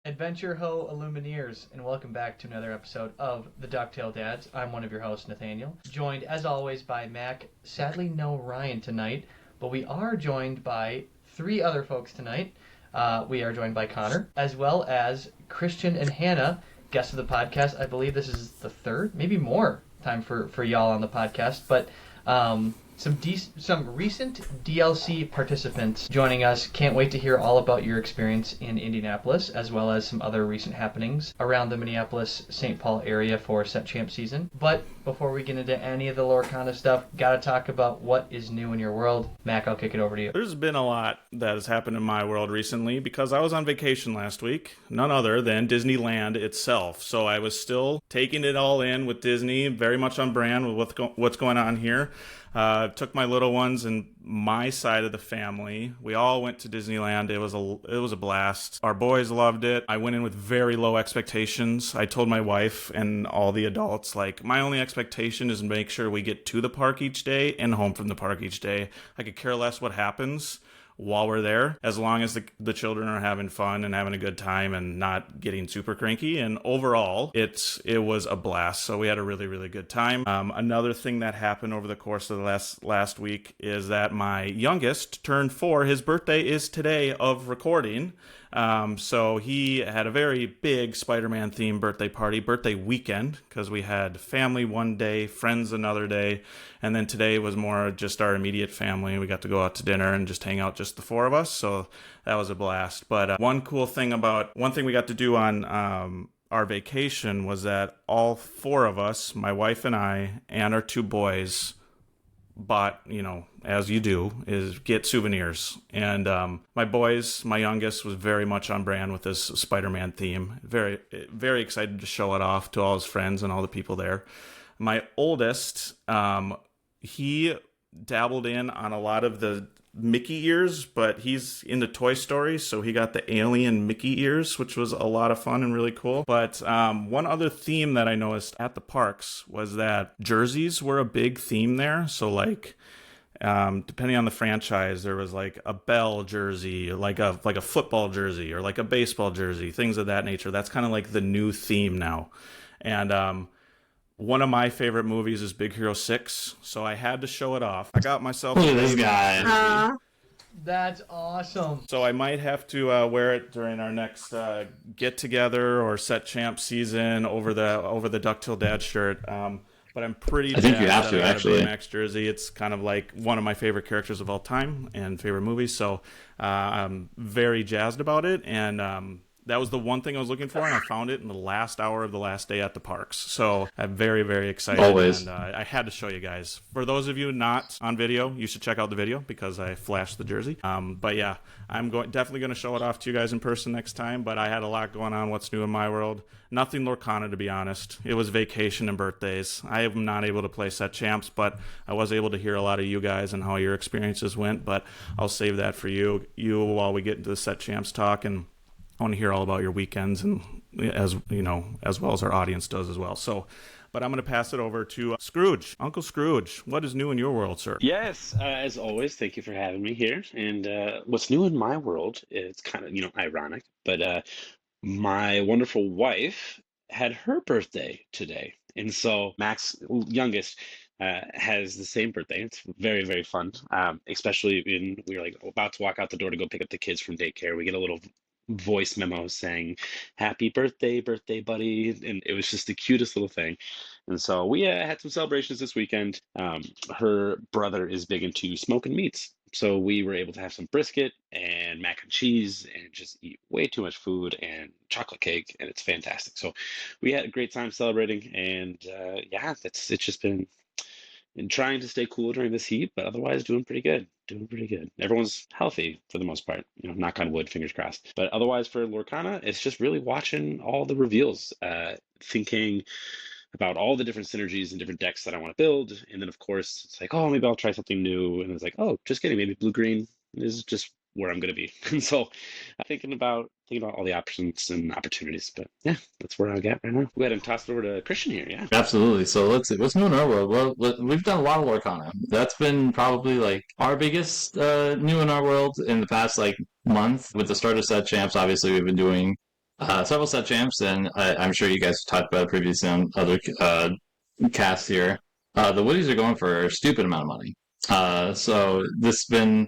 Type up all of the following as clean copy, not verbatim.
Adventure Ho Illumineers, and welcome back to another episode of the DuckTale Dads. I'm one of your hosts, Nathaniel, joined as always by Mac. Sadly, no Ryan tonight, but we are joined by three other folks tonight. We are joined by Konnor, as well as Christian and Hannah, guests of the podcast. I believe this is the third, maybe more time for y'all on the podcast, but some recent DLC participants joining us. Can't wait to hear all about your experience in Indianapolis, as well as some other recent happenings around the Minneapolis-St. Paul area for Set Champ season. But before we get into any of the Lorcana stuff, gotta talk about what is new in your world. Mac, I'll kick it over to you. There's been a lot that has happened in my world recently because I was on vacation last week, none other than Disneyland itself. So I was still taking it all in with Disney, very much on brand with what's going on here. Took my little ones and my side of the family. We all went to Disneyland. It was a blast. Our boys loved it. I went in with very low expectations. I told my wife and all the adults, like, my only expectation is to make sure we get to the park each day and home from the park each day. I could care less what happens while we're there, as long as the children are having fun and having a good time and not getting super cranky. And overall, it was a blast. So we had a really, really good time. Another thing that happened over the course of the last week is that my youngest turned 4. His birthday is today of recording. So he had a very big Spider-Man themed birthday weekend, because we had family one day, friends another day, and then today was more just our immediate family. We got to go out to dinner and just hang out, just the 4 of us. So that was a blast. But one thing we got to do on our vacation was that all 4 of us, my wife and I, and our 2 boys, bought, as you do, is get souvenirs. And my youngest was very much on brand with this Spider-Man theme. Very, very excited to show it off to all his friends and all the people there. My oldest, he dabbled in on a lot of the Mickey ears, but he's into Toy Story, so he got the alien Mickey ears, which was a lot of fun and really cool. But one other theme that I noticed at the parks was that jerseys were a big theme there. So like, depending on the franchise, there was like a Bell jersey, like a football jersey, or like a baseball jersey, things of that nature. That's kind of like the new theme now. And one of my favorite movies is Big Hero 6, so I had to show it off. I got myself this guy. That's awesome. So I might have to wear it during our next get together or Set Champ season over the DuckTale Dad shirt. But I'm pretty jazzed. I think you have to, I got actually. a Max jersey. It's kind of like one of my favorite characters of all time and favorite movies. So I'm very jazzed about it. And that was the one thing I was looking for, and I found it in the last hour of the last day at the parks. So I'm very, very excited. Always. And I had to show you guys. For those of you not on video, you should check out the video because I flashed the jersey. But yeah, I'm definitely going to show it off to you guys in person next time. But I had a lot going on. What's new in my world? Nothing Lorcana, to be honest. It was vacation and birthdays. I am not able to play Set Champs, but I was able to hear a lot of you guys and how your experiences went. But I'll save that for you while we get into the Set Champs talk, and I want to hear all about your weekends, and as well as our audience does as well. So, but I'm going to pass it over to Scrooge. Uncle Scrooge, what is new in your world, sir? Yes, as always, thank you for having me here. And what's new in my world, it's kind of, ironic, but my wonderful wife had her birthday today. And so Max, youngest, has the same birthday. It's very, very fun, especially when we're like about to walk out the door to go pick up the kids from daycare. We get a little voice memo saying happy birthday buddy, and it was just the cutest little thing. And so we had some celebrations this weekend. Her brother is big into smoking meats, so we were able to have some brisket and mac and cheese and just eat way too much food and chocolate cake, and it's fantastic. So we had a great time celebrating, and it's just been and trying to stay cool during this heat, but otherwise doing pretty good. Everyone's healthy for the most part, knock on wood, fingers crossed. But otherwise for Lorcana, it's just really watching all the reveals, thinking about all the different synergies and different decks that I want to build. And then of course it's like, oh, maybe I'll try something new. And it's like, oh, just kidding, maybe blue-green is just where I'm going to be. And so I'm thinking about all the options and opportunities. But yeah, that's where I'll get right now. Go ahead and toss it over to Christian here. Yeah. Absolutely. So let's see. What's new in our world? Well, we've done a lot of Lorcana. That's been probably like our biggest new in our world in the past like month. With the start of Set Champs, obviously we've been doing several set champs, and I'm sure you guys talked about it previously on other casts here. The Woodies are going for a stupid amount of money. So it's been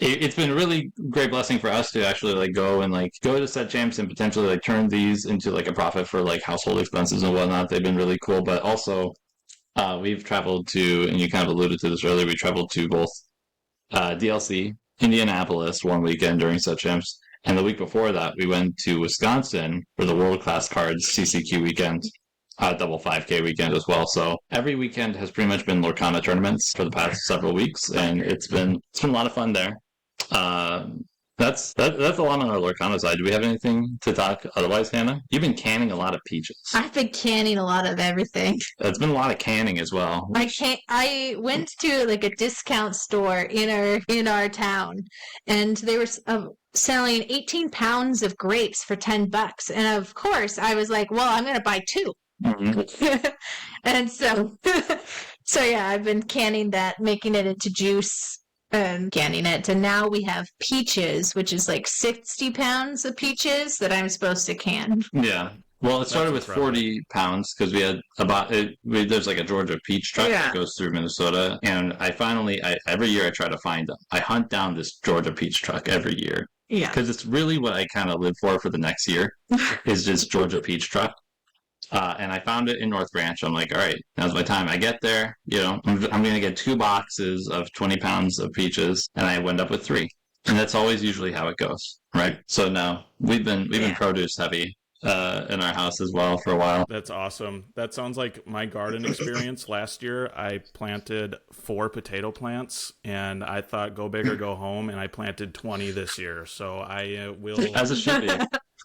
a really great blessing for us to actually like go to set champs and potentially like turn these into like a profit for like household expenses and whatnot. They've been really cool, but also we've traveled to, and you kind of alluded to this earlier, we traveled to both DLC Indianapolis one weekend during set champs, and the week before that we went to Wisconsin for the World Class Cards CCQ weekend. Double 5K weekend as well. So every weekend has pretty much been Lorcana tournaments for the past several weeks, and it's been a lot of fun there. That's a lot on our Lorcana side. Do we have anything to talk otherwise, Hannah? You've been canning a lot of peaches. I've been canning a lot of everything. It's been a lot of canning as well. I went to like a discount store in our town, and they were selling 18 pounds of grapes for $10, and of course I was like, well, I'm gonna buy 2. Mm-hmm. And so yeah, I've been canning that, making it into juice and canning it. And now we have peaches, which is like 60 pounds of peaches that I'm supposed to can. Yeah. Well, it started with 40 pounds because we had there's like a Georgia peach truck that goes through Minnesota. And every year I try to find them. I hunt down this Georgia peach truck every year. Yeah. Because it's really what I kind of live for the next year is this Georgia peach truck. And I found it in North Branch. I'm like, all right, now's my time. I get there, I'm going to get 2 boxes of 20 pounds of peaches, and I end up with 3. And that's always usually how it goes, right? So now we've been produce heavy in our house as well for a while. That's awesome. That sounds like my garden experience. Last year, I planted 4 potato plants, and I thought go big or go home, and I planted 20 this year. So I will... As it should be.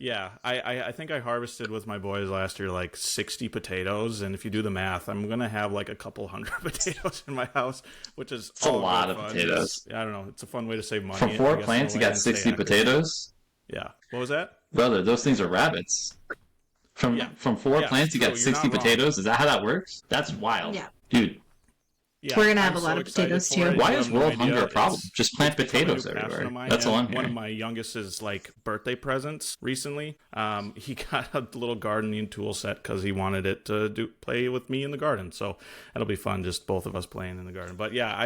Yeah, I think I harvested with my boys last year like 60 potatoes, and if you do the math, I'm gonna have like a couple hundred potatoes in my house, which is a lot of potatoes. I don't know, it's a fun way to save money. For 4 plants, you got 60 potatoes? Yeah. What was that? Brother, those things are rabbits. From 4 plants, you got 60 potatoes? Is that how that works? That's wild. Yeah. Dude. Yeah, we're going to have a lot of potatoes too. Why is world hunger a problem? Just plant potatoes everywhere. That's all I'm hearing. One of my youngest's like birthday presents recently. He got a little gardening tool set because he wanted it to play with me in the garden. So it'll be fun, just both of us playing in the garden. But yeah,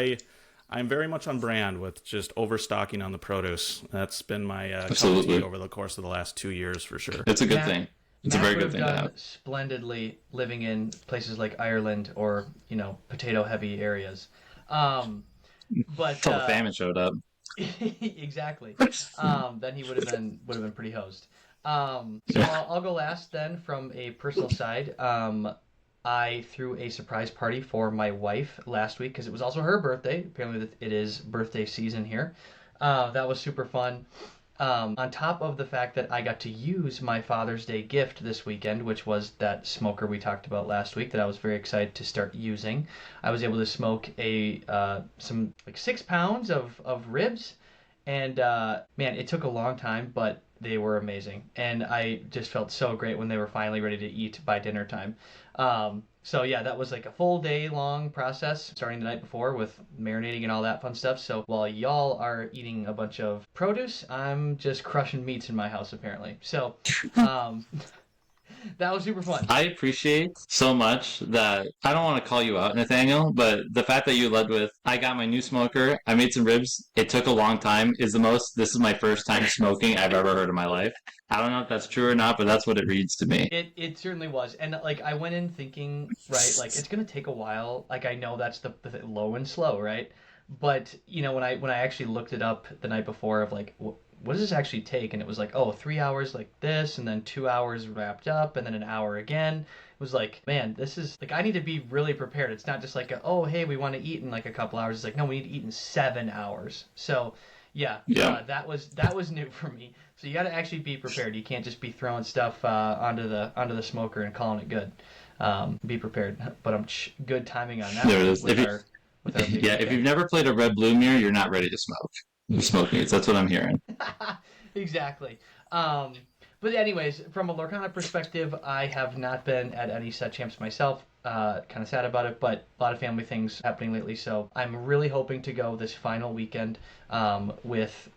I'm very much on brand with just overstocking on the produce. That's been my cup of tea over the course of the last 2 years for sure. It's a good thing. It's a very good thing to have. Splendidly living in places like Ireland or, potato-heavy areas. But until the famine showed up. Exactly. Then he would have been pretty hosed. I'll go last then from a personal side. I threw a surprise party for my wife last week because it was also her birthday. Apparently it is birthday season here. That was super fun. On top of the fact that I got to use my Father's Day gift this weekend, which was that smoker we talked about last week that I was very excited to start using. I was able to smoke some 6 pounds of ribs, and man, it took a long time, but they were amazing. And I just felt so great when they were finally ready to eat by dinner time. So yeah, that was like a full day long process starting the night before with marinating and all that fun stuff. So while y'all are eating a bunch of produce, I'm just crushing meats in my house apparently. So that was super fun. I appreciate so much that I don't want to call you out, Nathaniel, but the fact that you led with, I got my new smoker, I made some ribs, it took a long time, this is my first time smoking I've ever heard in my life. I don't know if that's true or not, but that's what it reads to me. It certainly was. And like I went in thinking, right, like it's going to take a while. Like I know that's the low and slow, right? But, when I actually looked it up the night before of like, what does this actually take? And it was like, 3 hours like this, and then 2 hours wrapped up, and then an hour again. It was like, man, this is like, I need to be really prepared. It's not just like, hey, we want to eat in like a couple hours. It's like, no, we need to eat in 7 hours. So yeah. That was new for me. So you got to actually be prepared. You can't just be throwing stuff onto the smoker and calling it good. Be prepared. But I'm good timing on that. There it is. If you've never played a red blue mirror, you're not ready to smoke. You smoke meats. That's what I'm hearing. Exactly. But anyways, from a Lorcana perspective, I have not been at any set champs myself. Kind of sad about it, but a lot of family things happening lately. So I'm really hoping to go this final weekend with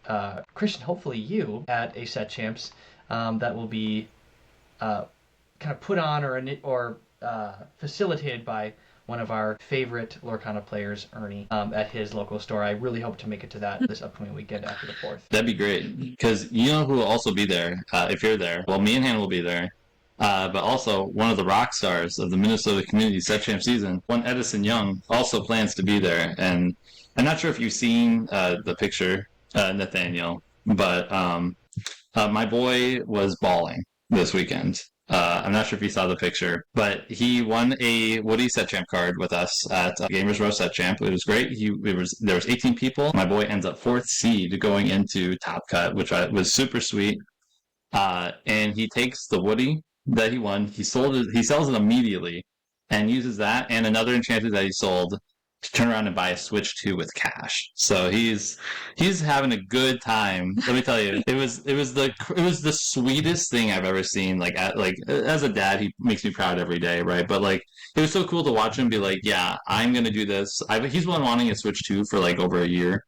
Christian, hopefully you, at a set champs. That will be kind of put on or facilitated by one of our favorite Lorcana players, Ernie, at his local store. I really hope to make it to that this upcoming weekend after the 4th. That'd be great, because you know who will also be there if you're there? Well, me and Hannah will be there. But also, one of the rock stars of the Minnesota Community Set Champ season, one Edison Young, also plans to be there. And I'm not sure if you've seen the picture, Nathaniel, but my boy was bawling this weekend. I'm not sure if you saw the picture, but he won a Woody Set Champ card with us at Gamers Row Set Champ. It was great. There was 18 people. My boy ends up 4th seed going into Top Cut, which was super sweet. And he takes the Woody that he won. He sells it immediately, and uses that and another enchanted that he sold to turn around and buy a Switch 2 with cash. So he's having a good time. Let me tell you, it was the sweetest thing I've ever seen. Like as a dad, he makes me proud every day, right? But like, it was so cool to watch him be like, yeah, I'm gonna do this. He's been wanting a Switch 2 for like over a year,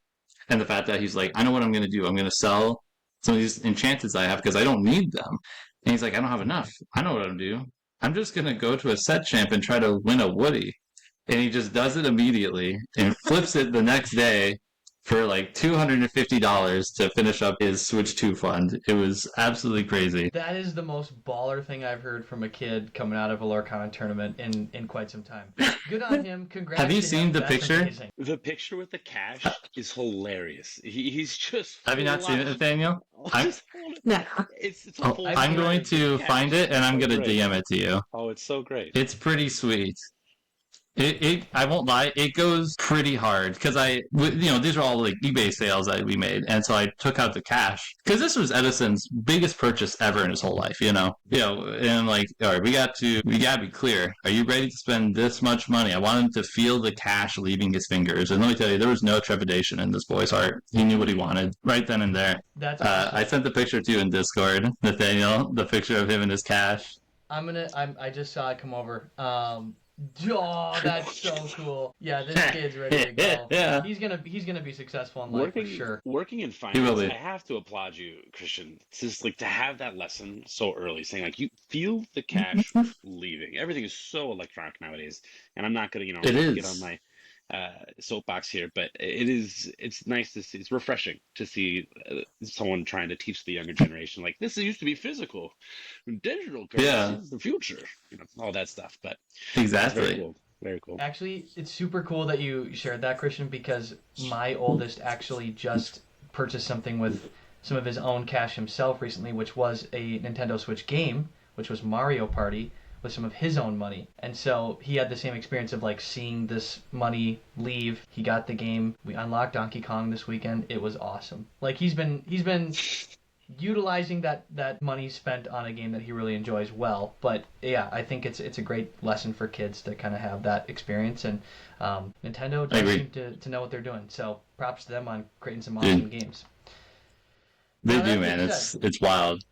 and the fact that he's like, I know what I'm gonna do. I'm gonna sell some of these enchanteds I have because I don't need them. And he's like, I don't have enough. I know what I'm gonna do. I'm just gonna go to a set champ and try to win a Woody. And he just does it immediately and flips it the next day for like $250 to finish up his Switch 2 fund. It was absolutely crazy. That is the most baller thing I've heard from a kid coming out of a Lorcana tournament in quite some time. Good on him. Congrats. Have you to seen him. the That's picture? amazing. The picture with the cash is hilarious. He's just. Have you not seen it, Nathaniel? No. It's a Oh, full I'm going to find it and I'm going to DM it to you. Oh, it's so great. It's pretty sweet. I won't lie, it goes pretty hard because these are all like eBay sales that we made, and so I took out the cash because this was Edison's biggest purchase ever in his whole life, and I'm like, all right, we gotta be clear. Are you ready to spend this much money? I want him to feel the cash leaving his fingers, and let me tell you, there was no trepidation in this boy's heart. He knew what he wanted right then and there. That's awesome. I sent the picture to you in Discord, Nathaniel, the picture of him and his cash. I just saw it come over. Oh, that's so cool. Yeah, this kid's ready to go. Yeah. He's gonna be successful in life for sure. Working in He will finance, be. I have to applaud you, Christian. It's just like to have that lesson so early, saying like you feel the cash leaving. Everything is so electronic nowadays, and I'm not gonna It get is. on my soapbox here, but it's nice to see. It's refreshing to see someone trying to teach the younger generation like this used to be physical, digital currency is the future, all that stuff. But Exactly. very cool. Very cool. Actually, it's super cool that you shared that, Christian, because my oldest actually just purchased something with some of his own cash himself recently, which was a Nintendo Switch game, which was Mario Party, with some of his own money. And so he had the same experience of like seeing this money leave. He got the game. We unlocked Donkey Kong this weekend. It was awesome. Like he's been utilizing that money spent on a game that he really enjoys well. But yeah, I think it's a great lesson for kids to kind of have that experience. And Nintendo does seem to know what they're doing. So props to them on creating some awesome games. They Now, do, that man. being It's wild.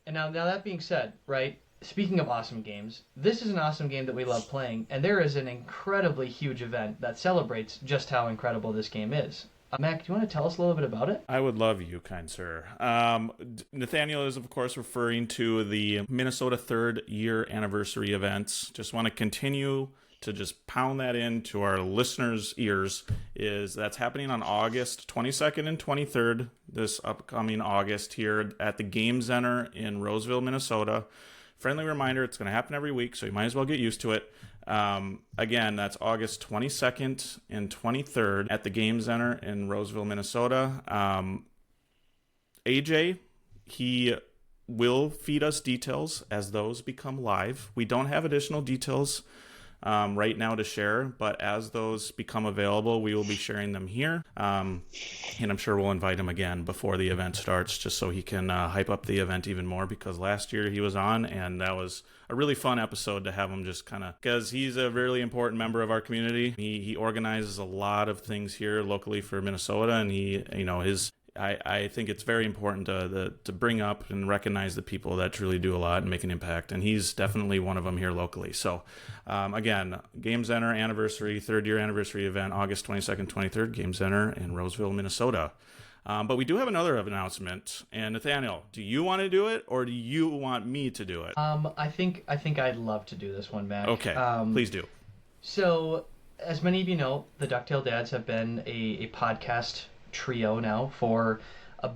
And now that being said, right? Speaking of awesome games, this is an awesome game that we love playing, and there is an incredibly huge event that celebrates just how incredible this game is. Mac, do you want to tell us a little bit about it? I would love you, kind sir. Nathaniel is, of course, referring to the Minnesota 3rd year anniversary events. Just want to continue to just pound that into our listeners' ears. That's happening on August 22nd and 23rd, this upcoming August here at the Game Center in Roseville, Minnesota. Friendly reminder, it's going to happen every week, so you might as well get used to it. Again, that's August 22nd and 23rd at the Game Center in Roseville, Minnesota. AJ, he will feed us details as those become live. We don't have additional details right now to share, but as those become available, we will be sharing them here. And I'm sure we'll invite him again before the event starts, just so he can hype up the event even more, because last year he was on, and that was a really fun episode to have him just kind of, because he's a really important member of our community. He organizes a lot of things here locally for Minnesota, and I think it's very important to bring up and recognize the people that truly do a lot and make an impact, and he's definitely one of them here locally. So, again, Game Center anniversary, 3rd year anniversary event, August 22nd, 23rd, Game Center in Roseville, Minnesota. But we do have another announcement. And Nathaniel, do you want to do it, or do you want me to do it? I think I'd love to do this one, Mac. Okay, please do. So, as many of you know, the DuckTale Dads have been a podcast trio now for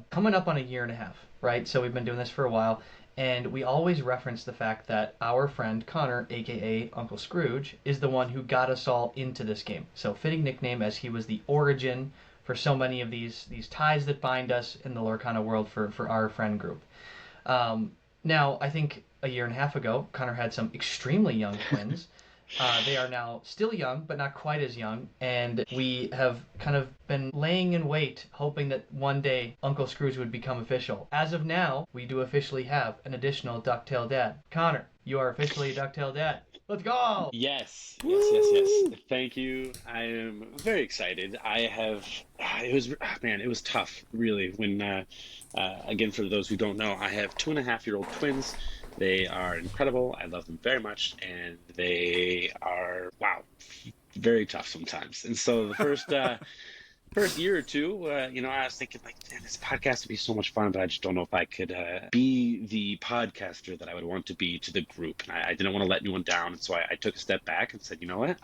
coming up on a year and a half, right? So we've been doing this for a while, and we always reference the fact that our friend Konnor, aka Uncle Scrooge, is the one who got us all into this game. So fitting nickname, as he was the origin for so many of these ties that bind us in the Lorcana world for our friend group. Now, I think a year and a half ago, Konnor had some extremely young twins. They are now still young, but not quite as young, and we have kind of been laying in wait, hoping that one day Uncle Scrooge would become official. As of now, we do officially have an additional DuckTale Dad. Konnor, you are officially a DuckTale Dad. Let's go! Yes. Thank you. I am very excited. It was tough, really. When, again, for those who don't know, I have 2.5-year-old twins. They are incredible. I love them very much, and they are, very tough sometimes. And so the first year or two, I was thinking, like, man, this podcast would be so much fun, but I just don't know if I could be the podcaster that I would want to be to the group. And I didn't want to let anyone down, and so I took a step back and said, you know what,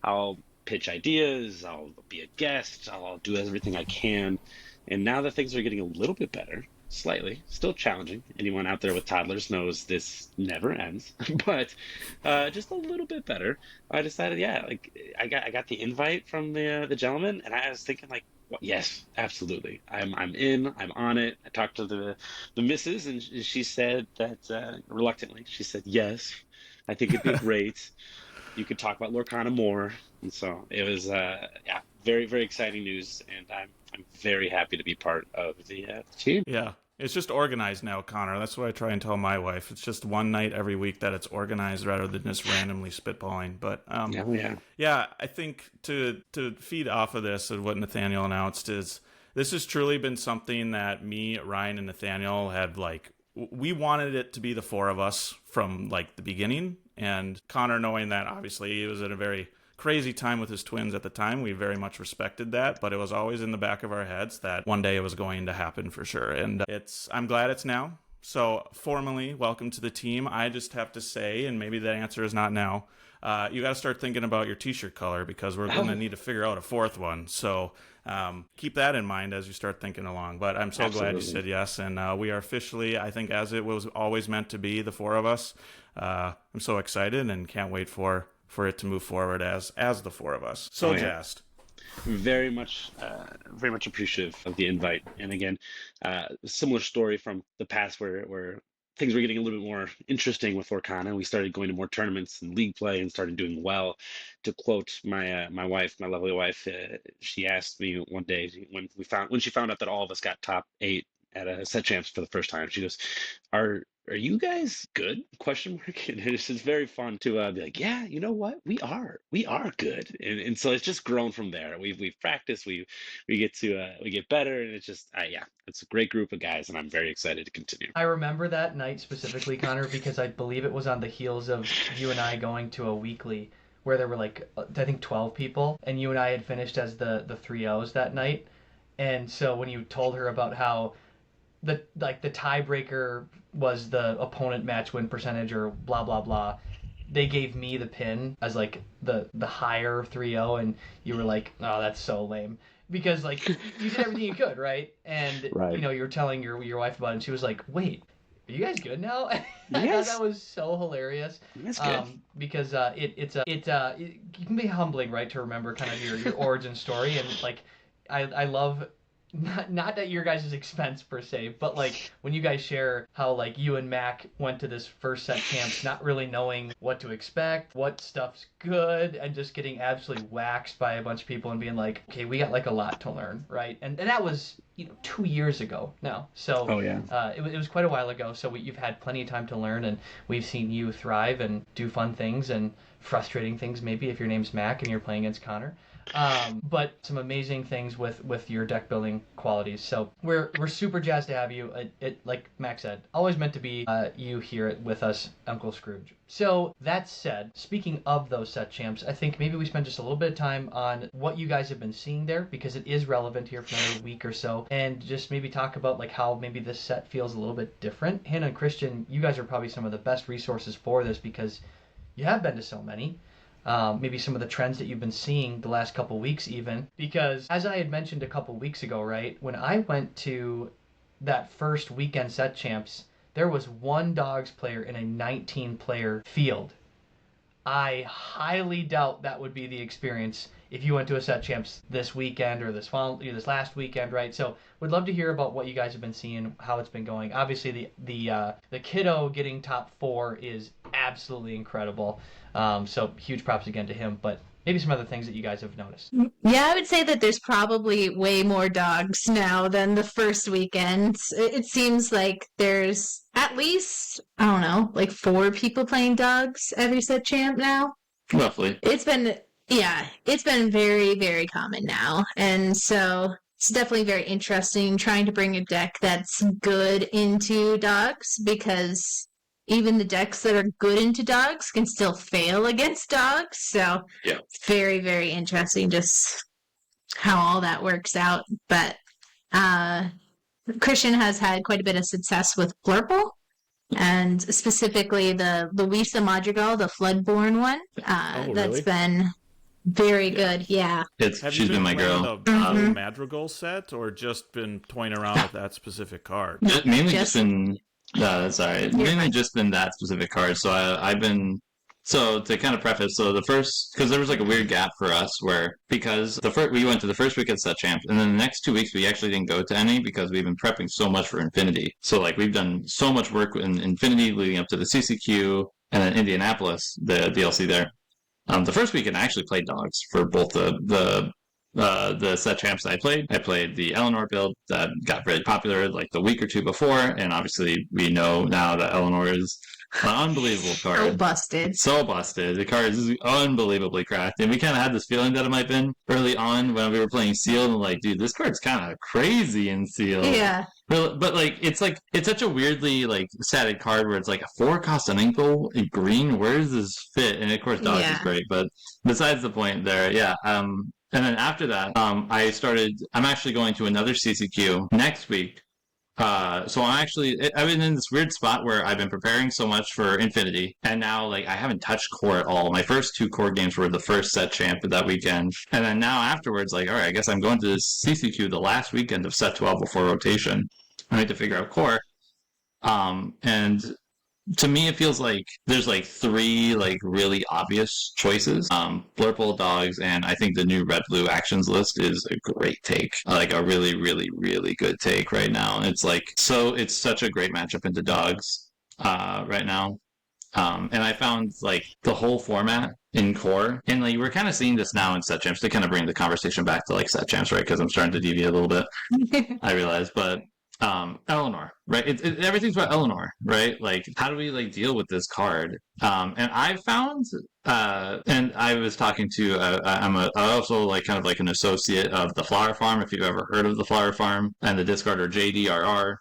I'll pitch ideas, I'll be a guest, I'll do everything I can. And now that things are getting a little bit better, slightly, still challenging. Anyone out there with toddlers knows this never ends, but just a little bit better. I decided, I got the invite from the gentleman, and I was thinking, like, well, yes, absolutely, I'm in, I'm on it. I talked to the missus, and she said that reluctantly, she said, yes, I think it'd be great. You could talk about Lorcana more, and so it was very, very exciting news, and I'm very happy to be part of the team. Yeah, it's just organized now, Konnor. That's what I try and tell my wife. It's just one night every week that it's organized rather than just randomly spitballing. But yeah, I think to feed off of this and what Nathaniel announced is this has truly been something that me, Ryan, and Nathaniel had we wanted it to be the four of us from the beginning. And Konnor, knowing that obviously he was in a very crazy time with his twins at the time, we very much respected that, but it was always in the back of our heads that one day it was going to happen for sure. And I'm glad it's now. So formally, welcome to the team. I just have to say, and maybe the answer is not now, you got to start thinking about your t-shirt color, because we're going to need to figure out a fourth one. So keep that in mind as you start thinking along. But I'm so glad you said yes. And we are officially, I think, as it was always meant to be, the four of us. I'm so excited and can't wait for it to move forward as the four of us. So jazzed. Very much appreciative of the invite. And again, similar story from the past where things were getting a little bit more interesting with Lorcana. We started going to more tournaments and league play and started doing well. To quote my wife, my lovely wife, she asked me one day when she found out that all of us got top 8 at a set champs for the first time. She goes, Are you guys good? Question mark. And it's just very fun to be like, yeah, you know what? We are good. And so it's just grown from there. We've practiced, we get better, and it's just, it's a great group of guys, and I'm very excited to continue. I remember that night specifically, Konnor, because I believe it was on the heels of you and I going to a weekly where there were I think 12 people, and you and I had finished as the 3-0s that night. And so when you told her about how the tiebreaker was the opponent match win percentage or blah blah blah, they gave me the pin as the higher 3-0, and you were like, oh, that's so lame, because you did everything you could, right? And right. You were telling your wife about it, and she was like, wait, are you guys good now? Yes. I thought that was so hilarious. That's good. Because it can be humbling, right, to remember kind of your origin story. And I love, not at your guys' expense per se, but when you guys share how you and Mac went to this first set camps not really knowing what to expect, what stuff's good, and just getting absolutely waxed by a bunch of people and being like, okay, we got a lot to learn, right? And that was 2 years ago now. So it was quite a while ago. So you've had plenty of time to learn, and we've seen you thrive and do fun things and frustrating things maybe if your name's Mac and you're playing against Konnor. But some amazing things with your deck building qualities. So we're super jazzed to have you. It like Max said, always meant to be you here with us, Uncle Scrooge. So that said, speaking of those set champs, I think maybe we spend just a little bit of time on what you guys have been seeing there, because it is relevant here for another week or so, and just maybe talk about like how maybe this set feels a little bit different. Hannah and Christian, you guys are probably some of the best resources for this because you have been to so many. Maybe some of the trends that you've been seeing the last couple weeks even, because as I had mentioned a couple weeks ago, right, when I went to that first weekend set champs, there was one dogs player in a 19 player field. I highly doubt that would be the experience if you went to a set champs this weekend or this last weekend, right? So would love to hear about what you guys have been seeing, how it's been going. Obviously the kiddo getting top 4 is absolutely incredible. So huge props again to him, but maybe some other things that you guys have noticed. Yeah, I would say that there's probably way more dogs now than the first weekend. It seems like there's at least, I don't know, like 4 people playing dogs every set champ now. Roughly. It's been very, very common now. And so it's definitely very interesting trying to bring a deck that's good into dogs, because even the decks that are good into dogs can still fail against dogs. So yeah, it's very, very interesting just how all that works out. But Christian has had quite a bit of success with Blurple, and specifically the Louisa Madrigal, the Floodborn one. That's been very good. Yeah. She's been my girl. The Madrigal set, or just been toying around with that specific card? Mainly just been... mainly just been that specific card. So I've been... So to kind of preface, so the first... Because there was like a weird gap for us where... Because we went to the first week at Set Champs, and then the next 2 weeks we actually didn't go to any because we've been prepping so much for Infinity. So like we've done so much work in Infinity leading up to the CCQ and then Indianapolis, the DLC there. The first weekend I actually played dogs for both the set champs that I played. I played the Eleanor build that got very popular like the week or two before, and obviously we know now that Eleanor is an unbelievable card. So busted. The card is unbelievably cracked, and we kind of had this feeling that it might have been early on when we were playing Sealed, and like, dude, this card's kind of crazy in Sealed. Yeah. But it's such a weirdly like static card where it's like a 4 cost an ankle in green. Where does this fit? And of course, dogs is great, but besides the point there, yeah. And then after that, I'm actually going to another CCQ next week. So I've been in this weird spot where I've been preparing so much for Infinity, and now like I haven't touched core at all. My first 2 core games were the first set champ of that weekend, and then now afterwards, like, all right, I guess I'm going to this CCQ the last weekend of set 12 before rotation. I need to figure out core, and to me, it feels like there's like 3 like really obvious choices. Blurple, dogs, and I think the new red blue actions list is a great take. Like a really, really, really good take right now. It's such a great matchup into dogs right now. And I found like the whole format in core, and like we're kind of seeing this now in set champs to kind of bring the conversation back to like set champs, right? Because I'm starting to deviate a little bit. I realize, but. Eleanor, right? Everything's about Eleanor, right? Like, how do we like deal with this card? And I found, and I was talking to, I'm also like kind of like an associate of the Flower Farm. If you've ever heard of the Flower Farm, and the discarder JDRR,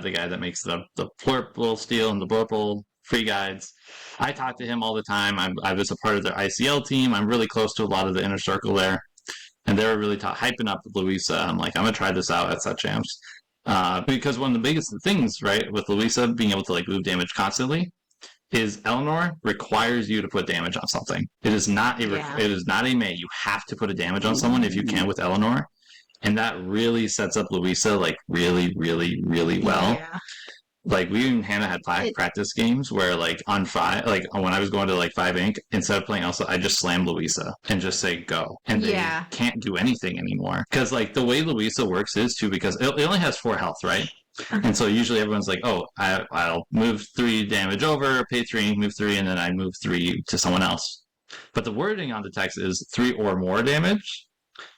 the guy that makes the Plurple Steel and the Blurple free guides. I talk to him all the time. I was a part of their ICL team. I'm really close to a lot of the inner circle there, and they were really hyping up Louisa. I'm like, I'm gonna try this out at Set Champs. Because one of the biggest things, right, with Louisa being able to like move damage constantly, is Eleanor requires you to put damage on something. It is not a may. You have to put a damage on someone if you can with Eleanor, and that really sets up Louisa like really, really, really well. Yeah. Like we and Hannah had practice games where like on 5, like when I was going to like 5 ink, instead of playing Elsa, I just slam Louisa and just say go, and they can't do anything anymore. Because like the way Louisa works is too, because it only has 4 health, right? And so usually everyone's like, oh, I'll move 3 damage over, pay 3, move 3, and then I move 3 to someone else. But the wording on the text is 3 or more damage.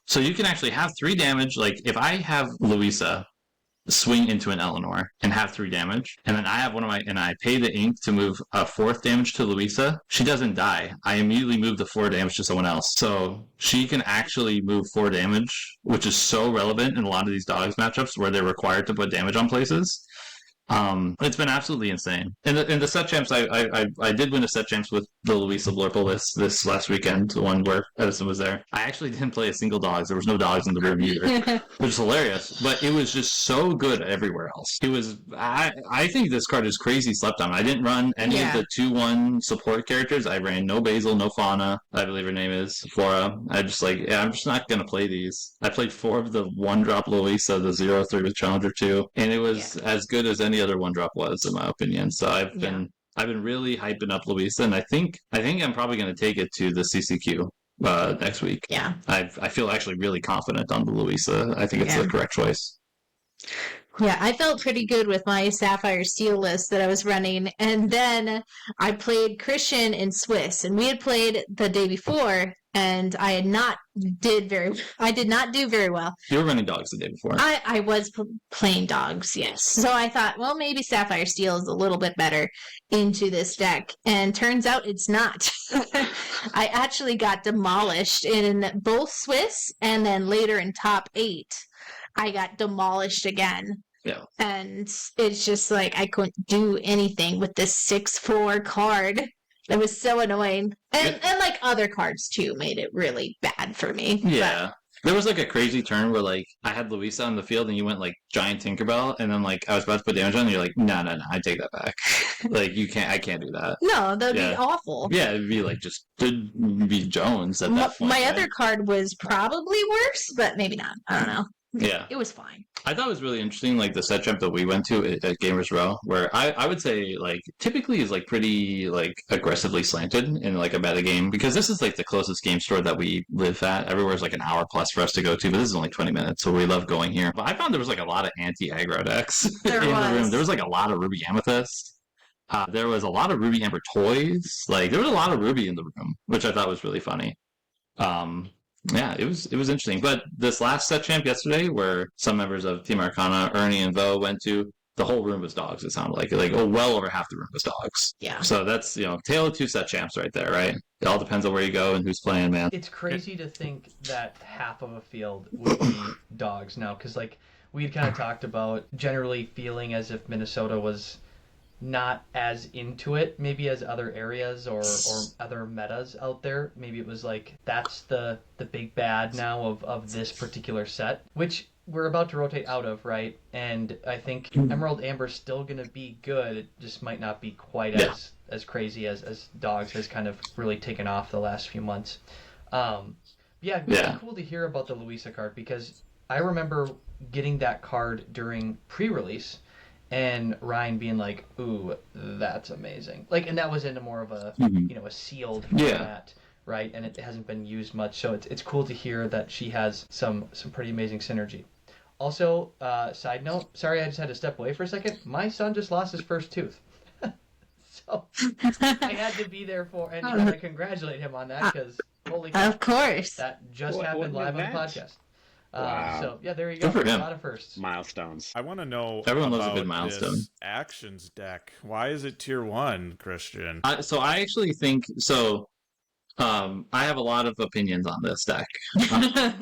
So you can actually have 3 damage. Like if I have Louisa swing into an Eleanor and have 3 damage. And then I have and I pay the ink to move a 4th damage to Louisa. She doesn't die. I immediately move the 4 damage to someone else. So she can actually move 4 damage, which is so relevant in a lot of these dogs matchups where they're required to put damage on places. It's been absolutely insane. In the set champs, I did win a set champs with the Louisa Blurple this last weekend, the one where Edison was there. I actually didn't play a single dogs. There was no dogs in the room either, which is hilarious. But it was just so good everywhere else. It was. I think this card is crazy slept on. I didn't run any of the 2/1 support characters. I ran no Basil, no Fauna. I believe her name is Flora. I'm just not gonna play these. I played 4 of the 1-drop Louisa, the 0/3 with Challenger 2, and it was as good as any other 1-drop was, in my opinion. So I've been really hyping up Louisa, and I think I'm probably going to take it to the CCQ next week. Yeah. I feel actually really confident on the Louisa. I think it's the correct choice. Yeah, I felt pretty good with my Sapphire Steel list that I was running. And then I played Christian in Swiss, and we had played the day before, and I did not do very well. You were running dogs the day before. I was playing dogs, yes. So I thought, well, maybe Sapphire Steel is a little bit better into this deck. And turns out it's not. I actually got demolished in both Swiss, and then later in top 8. I got demolished again. Yeah. And it's just like I couldn't do anything with this 6/4 card. It was so annoying. And like other cards too made it really bad for me. Yeah. There was like a crazy turn where like I had Louisa on the field and you went like Giant Tinkerbell, and then like I was about to put damage on and you're like, no, I take that back. Like I can't do that. No, that'd be awful. Yeah, it'd be like it'd be Jones at that point. My other card was probably worse, but maybe not. I don't know. Yeah. It was fine. I thought it was really interesting, like the set jump that we went to at Gamers Row, where I would say like typically is like pretty like aggressively slanted in like a meta game, because this is like the closest game store that we live at. Everywhere's like an hour plus for us to go to, but this is only 20 minutes, so we love going here. But I found there was like a lot of anti-aggro decks in the room. There was like a lot of Ruby Amethyst. There was a lot of Ruby Amber toys. Like there was a lot of Ruby in the room, which I thought was really funny. Yeah, it was interesting. But this last set champ yesterday, where some members of Team Arcana, Ernie and Vo, went to, the whole room was dogs. It sounded like well over half the room was dogs. Yeah. So that's tale of 2 set champs right there, right? It all depends on where you go and who's playing, man. It's crazy to think that half of a field would be dogs now, because like we'd kind of talked about generally feeling as if Minnesota was not as into it maybe as other areas or other metas out there. Maybe it was like that's the big bad now of this particular set, which we're about to rotate out of, right? And I think Emerald Amber's still going to be good. It just might not be quite as crazy as Dogs has kind of really taken off the last few months. It'd be really cool to hear about the Louisa card, because I remember getting that card during pre-release and Ryan being like, "Ooh, that's amazing!" Like, and that was into more of a a sealed format, right? And it hasn't been used much, so it's cool to hear that she has some pretty amazing synergy. Also, side note, sorry, I just had to step away for a second. My son just lost his first tooth, so I had to be there and kind of congratulate him on that, because holy cow, of course, that just happened live on the podcast. Wow. So yeah, there you go. Good for A him. lot of firsts. Milestones. I want to know Everyone loves a about good milestone. this actions deck. Why is it tier 1, Christian? So I actually think so. I have a lot of opinions on this deck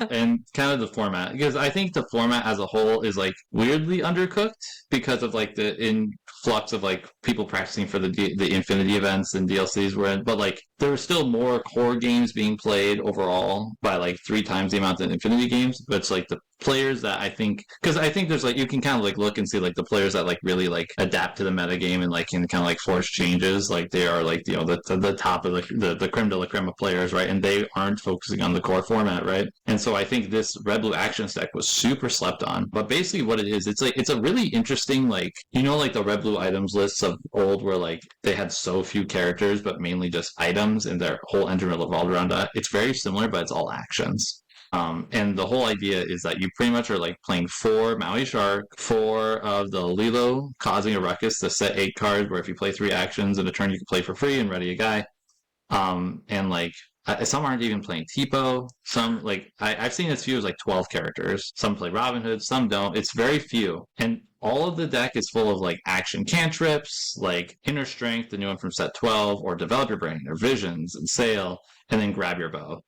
and kind of the format, because I think the format as a whole is like weirdly undercooked because of like the influx of like people practicing for the Infinity events and DLCs we're in. But like there are still more core games being played overall by like 3 times the amount of Infinity games. But it's like the players that I think, because I think there's like you can kind of like look and see like the players that like really like adapt to the meta game and like can kind of like force changes. Like they are like the top of the creme de la creme of players, right? And they aren't focusing on the core format, right? And so I think this Red Blue Actions deck was super slept on. But basically what it is, it's a really interesting like like the Red Blue items lists of old where like they had so few characters but mainly just items and their whole engine revolved around that. It's very similar, but it's all actions. And the whole idea is that you pretty much are like playing 4 Maui Shark, 4 of the Lilo, causing a ruckus, the set 8 cards where if you play 3 actions in a turn you can play for free and ready a guy. And like Some aren't even playing Tipo. Some like I've seen as few as like 12 characters. Some play Robin Hood, some don't. It's very few, and all of the deck is full of like action cantrips, like Inner Strength, the new one from set 12, or Develop Your Brain, or Visions and Sail, and then Grab Your Bow.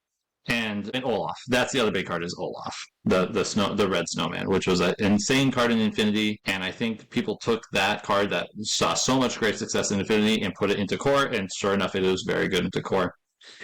And Olaf. That's the other big card is Olaf, the red snowman, which was an insane card in Infinity. And I think people took that card that saw so much great success in Infinity and put it into Core, and sure enough, it was very good into Core.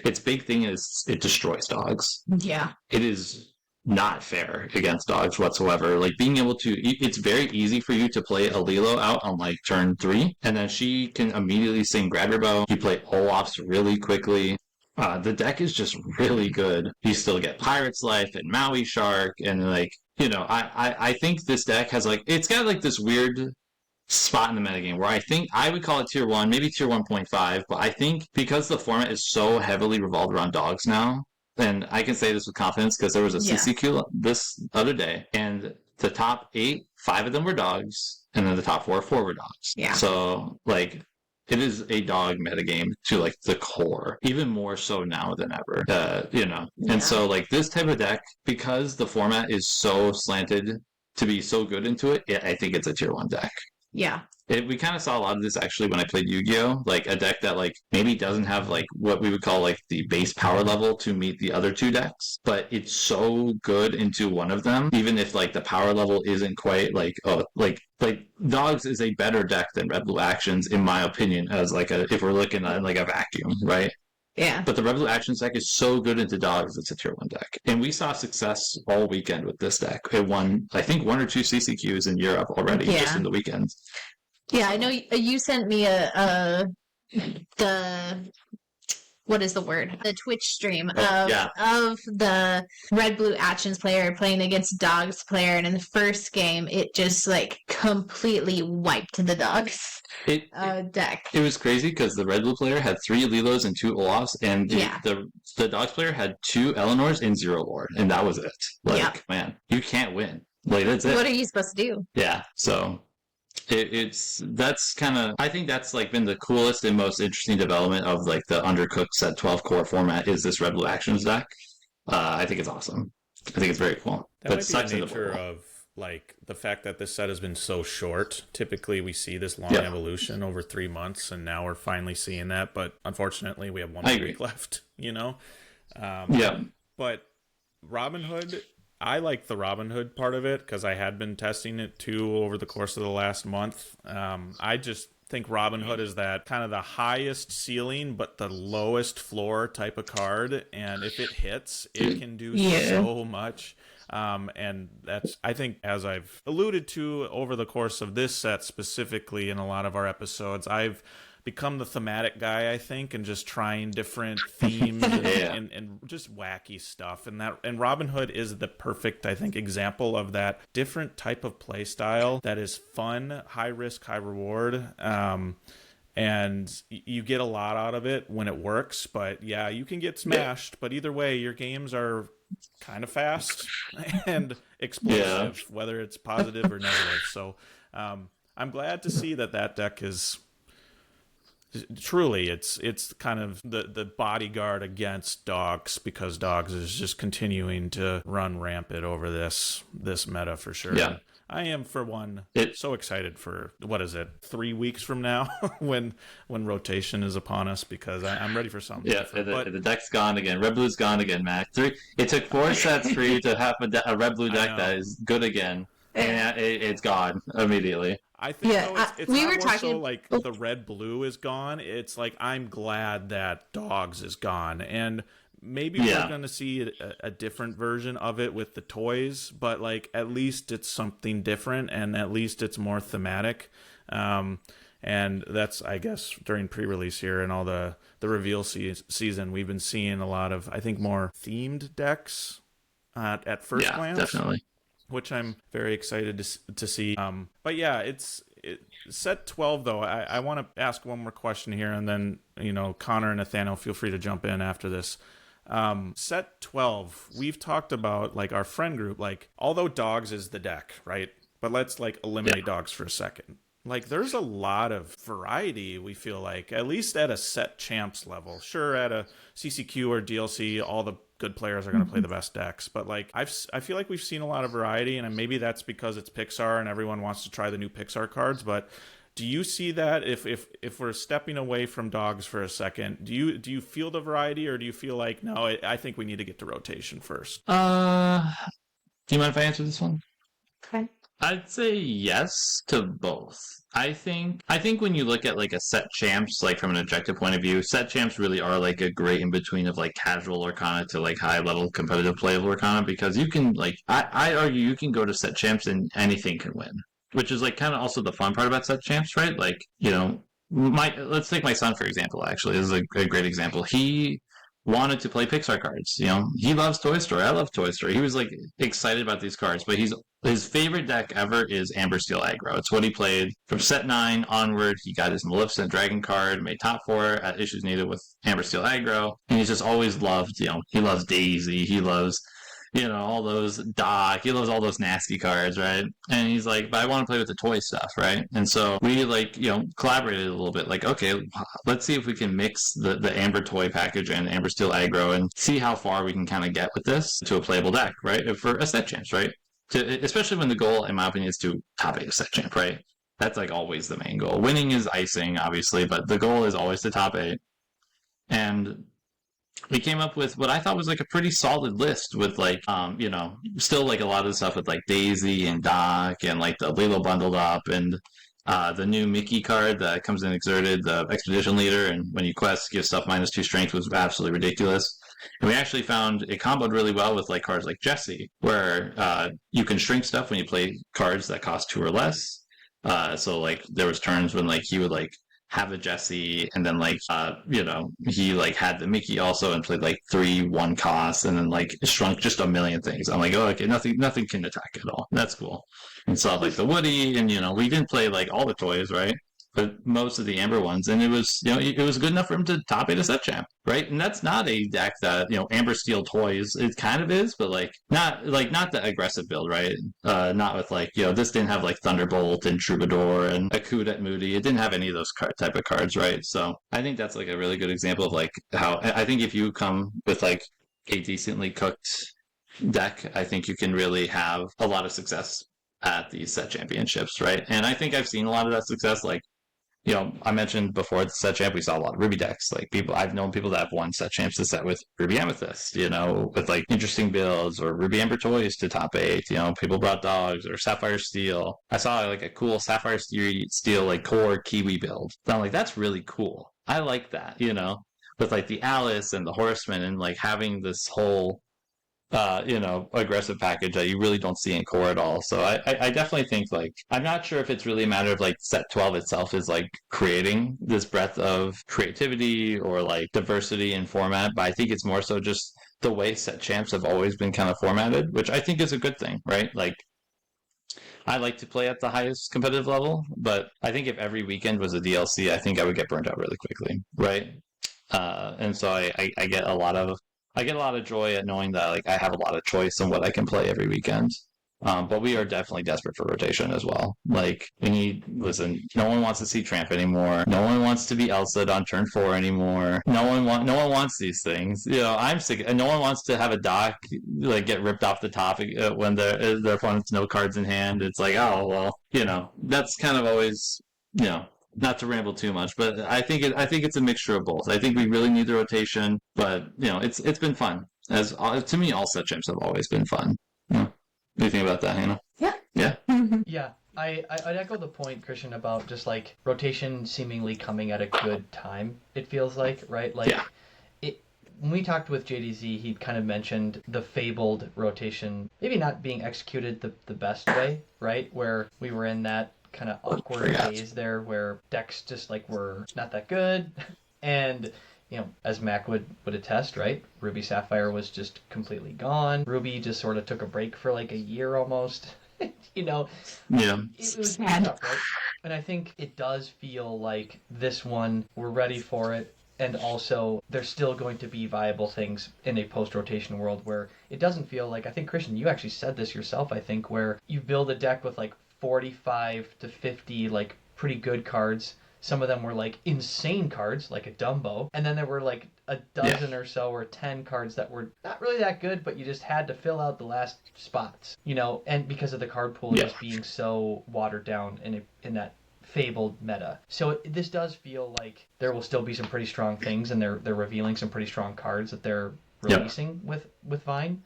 Its big thing is it destroys dogs. Yeah. It is not fair against dogs whatsoever. Like being able to, it's very easy for you to play a Lilo out on like turn 3, and then she can immediately sing Grab Your Bow. You play Olaf's really quickly. The deck is just really good. You still get Pirate's Life and Maui Shark, and like, you know, I think this deck has like, it's got like this weird spot in the metagame where I think I would call it tier 1, maybe tier 1.5, but I think because the format is so heavily revolved around dogs now, and I can say this with confidence because there was a CCQ this other day, and the top 8, 5 of them were dogs, and then the top 4 were dogs. Yeah. So, like, it is a dog metagame to like the core, even more so now than ever. You know, and so like this type of deck, because the format is so slanted to be so good into it, I think it's a tier 1 deck. Yeah. We kind of saw a lot of this actually when I played Yu-Gi-Oh! Like a deck that like maybe doesn't have like what we would call like the base power level to meet the other 2 decks, but it's so good into one of them, even if like the power level isn't quite like like Dogs is a better deck than Red Blue Actions in my opinion, as like if we're looking at like a vacuum, right? Yeah. But the Red Blue Actions deck is so good into Dogs, it's a tier 1 deck. And we saw success all weekend with this deck. It won, I think, 1 or 2 CCQs in Europe already, just in the weekend. Yeah, I know you sent me what is the word? The Twitch stream of the Red Blue Actions player playing against Dogs player, and in the first game, it just like completely wiped the Dogs deck. It was crazy because the Red Blue player had 3 Lilos and 2 Olafs, and the Dogs player had 2 Eleanors and 0 Lord, and that was it. Like, man, you can't win. Like, that's it. What are you supposed to do? Yeah, so that's kind of, I think that's like been the coolest and most interesting development of like the undercooked set 12 core format is this Red Blue Actions deck. I think it's awesome. I think it's very cool. That might be the nature of like the fact that this set has been so short. Typically we see this long evolution over 3 months, and now we're finally seeing that, but unfortunately we have 1 week left, you know? But Robin Hood, I like the Robin Hood part of it because I had been testing it too over the course of the last month. I just think Robin Hood is that kind of the highest ceiling but the lowest floor type of card, and if it hits, it can do so much. And that's, I think, as I've alluded to over the course of this set specifically in a lot of our episodes, I've become the thematic guy, I think, and just trying different themes and just wacky stuff. And Robin Hood is the perfect, I think, example of that different type of play style that is fun, high risk, high reward. And you get a lot out of it when it works, but yeah, you can get smashed. But either way, your games are kind of fast and explosive, whether it's positive or negative. So I'm glad to see that deck is truly, it's kind of the bodyguard against Dogs, because Dogs is just continuing to run rampant over this meta for sure. Yeah. I am, for one, so excited for, 3 weeks from now when rotation is upon us, because I'm ready for something different. The deck's gone again. Red Blue's gone again, Mac. It took 4 sets for you to have a Red Blue deck that is good again, and it's gone immediately. I think it's we not were more talking so like the Red Blue is gone. It's like I'm glad that Dogs is gone, and maybe we're going to see a different version of it with the toys, but like at least it's something different, and at least it's more thematic. And that's, I guess, during pre-release here and all the reveal season, we've been seeing a lot of, I think, more themed decks at first glance. Definitely. Which I'm very excited to see. But yeah, it's set 12 though. I want to ask one more question here, and then Konnor and Nathaniel, feel free to jump in after this. Set 12, we've talked about like our friend group, like although Dogs is the deck, right? But let's like eliminate Dogs for a second. Like, there's a lot of variety, we feel like, at least at a set champs level. Sure, at a CCQ or DLC, all the good players are going to play the best decks. But, like, I feel like we've seen a lot of variety, and maybe that's because it's Pixar and everyone wants to try the new Pixar cards. But do you see that, if we're stepping away from dogs for a second, do you feel the variety, or do you feel like, no, I think we need to get to rotation first? Do you mind if I answer this one? Okay. I'd say yes to both. I think when you look at like a set champs, like from an objective point of view, set champs really are like a great in between of like casual Arcana to like high level competitive playable Arcana, because you can like I argue you can go to set champs and anything can win, which is like kind of also the fun part about set champs, right? Like, you know, let's take my son for example. Actually, this is a great example. He wanted to play Pixar cards. You know, he loves Toy Story. I love Toy Story. He was like excited about these cards, but his favorite deck ever is Amber Steel Aggro. It's what he played from set 9 onward. He got his Maleficent Dragon card, made top 4 at issues needed with Amber Steel Aggro, and he's just always loved, you know, he loves Daisy, he loves, you know, all those Doc, he loves all those nasty cards, right? And he's like, but I want to play with the toy stuff, right? And so we like, you know, collaborated a little bit, like, okay, let's see if we can mix the Amber toy package and Amber Steel Aggro and see how far we can kind of get with this to a playable deck, right? For a set chance, right? Especially when the goal, in my opinion, is to top 8 a set champ, right? That's like always the main goal. Winning is icing, obviously, but the goal is always to top 8. And we came up with what I thought was like a pretty solid list with like, you know, still like a lot of the stuff with like Daisy and Doc and like the Lilo bundled up and the new Mickey card that comes in Exerted, the Expedition Leader, and when you quest, give stuff -2 strength was absolutely ridiculous. And we actually found it comboed really well with like cards like Jessie, where you can shrink stuff when you play cards that cost 2 or less. So like there was turns when like he would like have a Jessie and then like you know, he like had the Mickey also and played like 3 1 costs and then like shrunk just a million things. I'm like, oh okay, nothing can attack at all. That's cool. And so like the Woody, and you know, we didn't play like all the toys, right? But most of the Amber ones, and it was, you know, it was good enough for him to top 8 a set champ, right? And that's not a deck that, you know, Amber Steel toys, it kind of is, but like not the aggressive build, right? Not with like, you know, this didn't have like Thunderbolt and Troubadour and Akudat Moody. It didn't have any of those type of cards, right? So I think that's like a really good example of like how I think if you come with like a decently cooked deck, I think you can really have a lot of success at these set championships, right? And I think I've seen a lot of that success, like, you know, I mentioned before at the set champ, we saw a lot of Ruby decks. Like I've known people that have won set champs to set with Ruby Amethyst, you know, with like interesting builds, or Ruby Amber toys to top 8. You know, people brought dogs, or Sapphire Steel. I saw like a cool Sapphire Steel like core Kiwi build. So I'm like, that's really cool. I like that, you know, with like the Alice and the Horseman and like having this whole you know, aggressive package that you really don't see in core at all. So I definitely think like, I'm not sure if it's really a matter of like set 12 itself is like creating this breadth of creativity or like diversity in format, but I think it's more so just the way set champs have always been kind of formatted, which I think is a good thing, right? Like, I like to play at the highest competitive level, but I think if every weekend was a DLC, I think I would get burnt out really quickly, right? And so I get a lot of joy at knowing that like I have a lot of choice in what I can play every weekend. But we are definitely desperate for rotation as well. Like, listen, no one wants to see Tramp anymore. No one wants to be Elsa on turn 4 anymore. No one wants these things. You know, I'm sick, and no one wants to have a Doc like get ripped off the top when their opponent's no cards in hand. It's like, oh well, you know, that's kind of always, you know. Not to ramble too much, but I think it's a mixture of both. I think we really need the rotation, but you know, it's been fun. As to me, all set champs have always been fun. Yeah. What do you think about that, Hannah? Yeah. Yeah. Yeah, I'd echo the point, Christian, about just like rotation seemingly coming at a good time. It feels like, right? Like, yeah. When we talked with JDZ, he kind of mentioned the fabled rotation, maybe not being executed the best way, right? Where we were in that kind of awkward phase there where decks just like were not that good. And, you know, as Mac would attest, right? Ruby Sapphire was just completely gone. Ruby just sort of took a break for like a year almost. You know, yeah, it was tough, right? And I think it does feel like this one, we're ready for it. And also, there's still going to be viable things in a post-rotation world where it doesn't feel like, I think, Christian, you actually said this yourself, I think, where you build a deck with like 45 to 50 like pretty good cards. Some of them were like insane cards, like a Dumbo. And then there were like a dozen or so or 10 cards that were not really that good, but you just had to fill out the last spots, you know, and because of the card pool just being so watered down in that fabled meta. So this does feel like there will still be some pretty strong things, and they're revealing some pretty strong cards that they're releasing with Vine.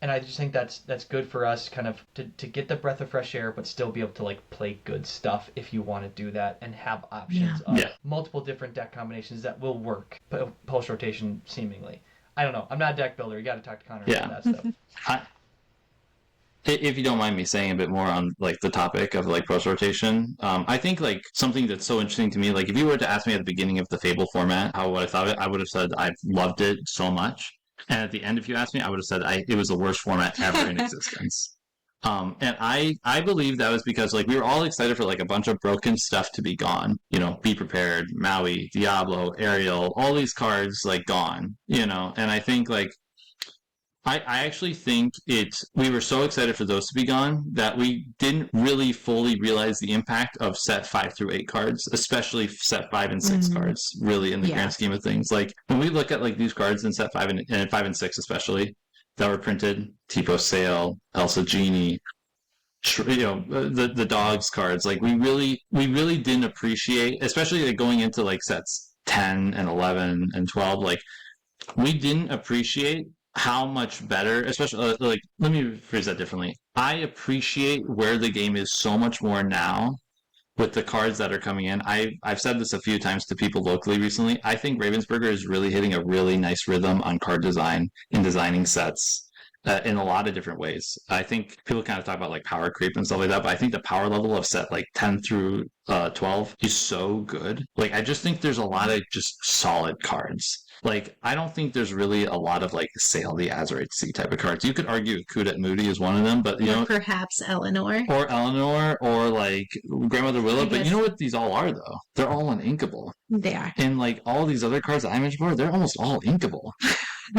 And I just think that's good for us kind of to get the breath of fresh air, but still be able to like play good stuff if you want to do that and have options of multiple different deck combinations that will work post rotation seemingly. I don't know. I'm not a deck builder. You got to talk to Konnor about that stuff. If you don't mind me saying a bit more on like the topic of like post rotation, I think like something that's so interesting to me, like if you were to ask me at the beginning of the Fable format what I thought of it, I would have said I loved it so much. And at the end, if you asked me, I would have said it was the worst format ever in existence. And I believe that was because like we were all excited for like a bunch of broken stuff to be gone. You know, Be Prepared, Maui, Diablo, Ariel, all these cards like gone. You know, and I think like I actually think we were so excited for those to be gone that we didn't really fully realize the impact of set 5 through 8 cards, especially set 5 and 6 cards, really in the grand scheme of things. Like when we look at like these cards in set 5 and 5 and 6 especially that were printed, Tipo Sail, Elsa Genie, you know, the dogs cards, like we really didn't appreciate, especially like going into like sets 10 and 11 and 12, like we didn't appreciate how much better, especially like let me phrase that differently. I appreciate where the game is so much more now with the cards that are coming in. I've said this a few times to people locally recently. I think Ravensburger is really hitting a really nice rhythm on card design in designing sets in a lot of different ways. I think people kind of talk about like power creep and stuff like that, but I think the power level of set like 10 through 12 is so good. Like I just think there's a lot of just solid cards. Like, I don't think there's really a lot of, like, Sail the Azurite Sea type of cards. You could argue Kudet Moody is one of them, but, you know... Perhaps Eleanor. Or Eleanor, or, like, Grandmother Willow. But you know what these all are, though? They're all uninkable. They are. And, like, all these other cards that I mentioned before, they're almost all inkable.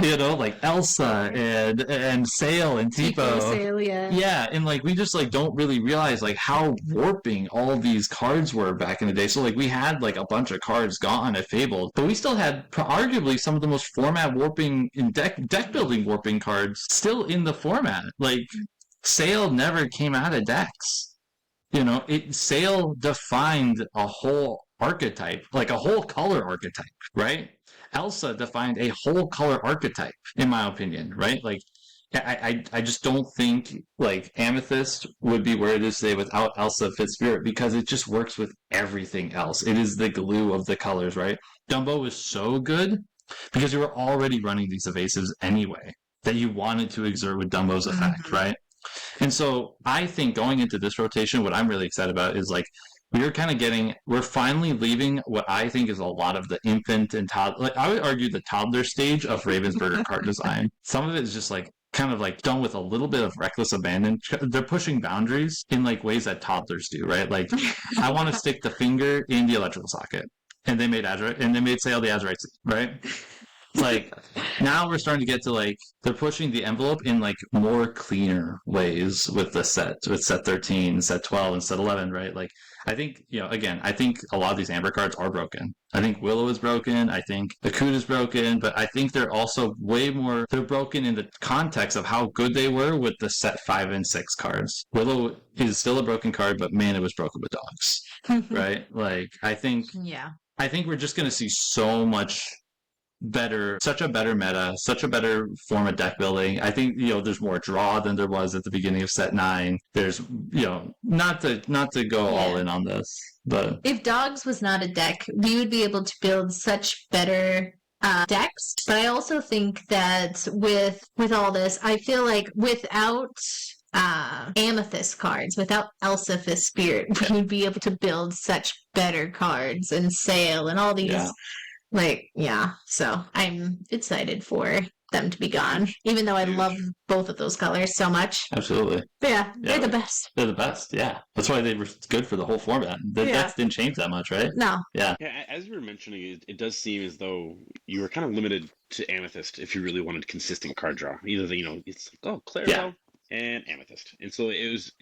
You know, like Elsa and Sail and Tipo. Sail, yeah. Yeah, and like we just like don't really realize like how warping all these cards were back in the day. So like we had like a bunch of cards gone at Fable, but we still had arguably some of the most format warping and deck building warping cards still in the format. Like Sail never came out of decks. You know, Sail defined a whole archetype, like a whole color archetype, right? Elsa defined a whole color archetype, in my opinion, right? Like, I just don't think, like, Amethyst would be where it is today without Elsa Fitzspirit, because it just works with everything else. It is the glue of the colors, right? Dumbo was so good because you were already running these evasives anyway that you wanted to exert with Dumbo's effect, right? And so I think going into this rotation, what I'm really excited about is, like, we're finally leaving what I think is a lot of the infant and toddler, like I would argue the toddler stage of Ravensburger card design. Some of it is just like kind of like done with a little bit of reckless abandon. They're pushing boundaries in like ways that toddlers do, right? Like I want to stick the finger in the electrical socket, and they made Sail the Azurite, right? Like now we're starting to get to like they're pushing the envelope in like more cleaner ways with set 13, set 12, and set 11, right? Like I think, you know, again, I think a lot of these Amber cards are broken. I think Willow is broken. I think Akut is broken, but I think they're also they're broken in the context of how good they were with the set 5 and 6 cards. Willow is still a broken card, but man, it was broken with dogs, right? Like I think we're just going to see so much such a better meta, such a better form of deck building. I think, you know, there's more draw than there was at the beginning of set 9. There's, you know, not to go all in on this, but if Dogs was not a deck, we would be able to build such better decks. But I also think that with all this, I feel like without Amethyst cards, without Elsa Fitzspirit, we would be able to build such better cards and Sail and all these. Yeah. So I'm excited for them to be gone, even though I love both of those colors so much. Absolutely. But they're the best. They're the best, yeah. That's why they were good for the whole format. The decks didn't change that much, right? No. Yeah. As you were mentioning, it does seem as though you were kind of limited to Amethyst if you really wanted consistent card draw. Either, it's like, oh, Clairville, and Amethyst. And so it's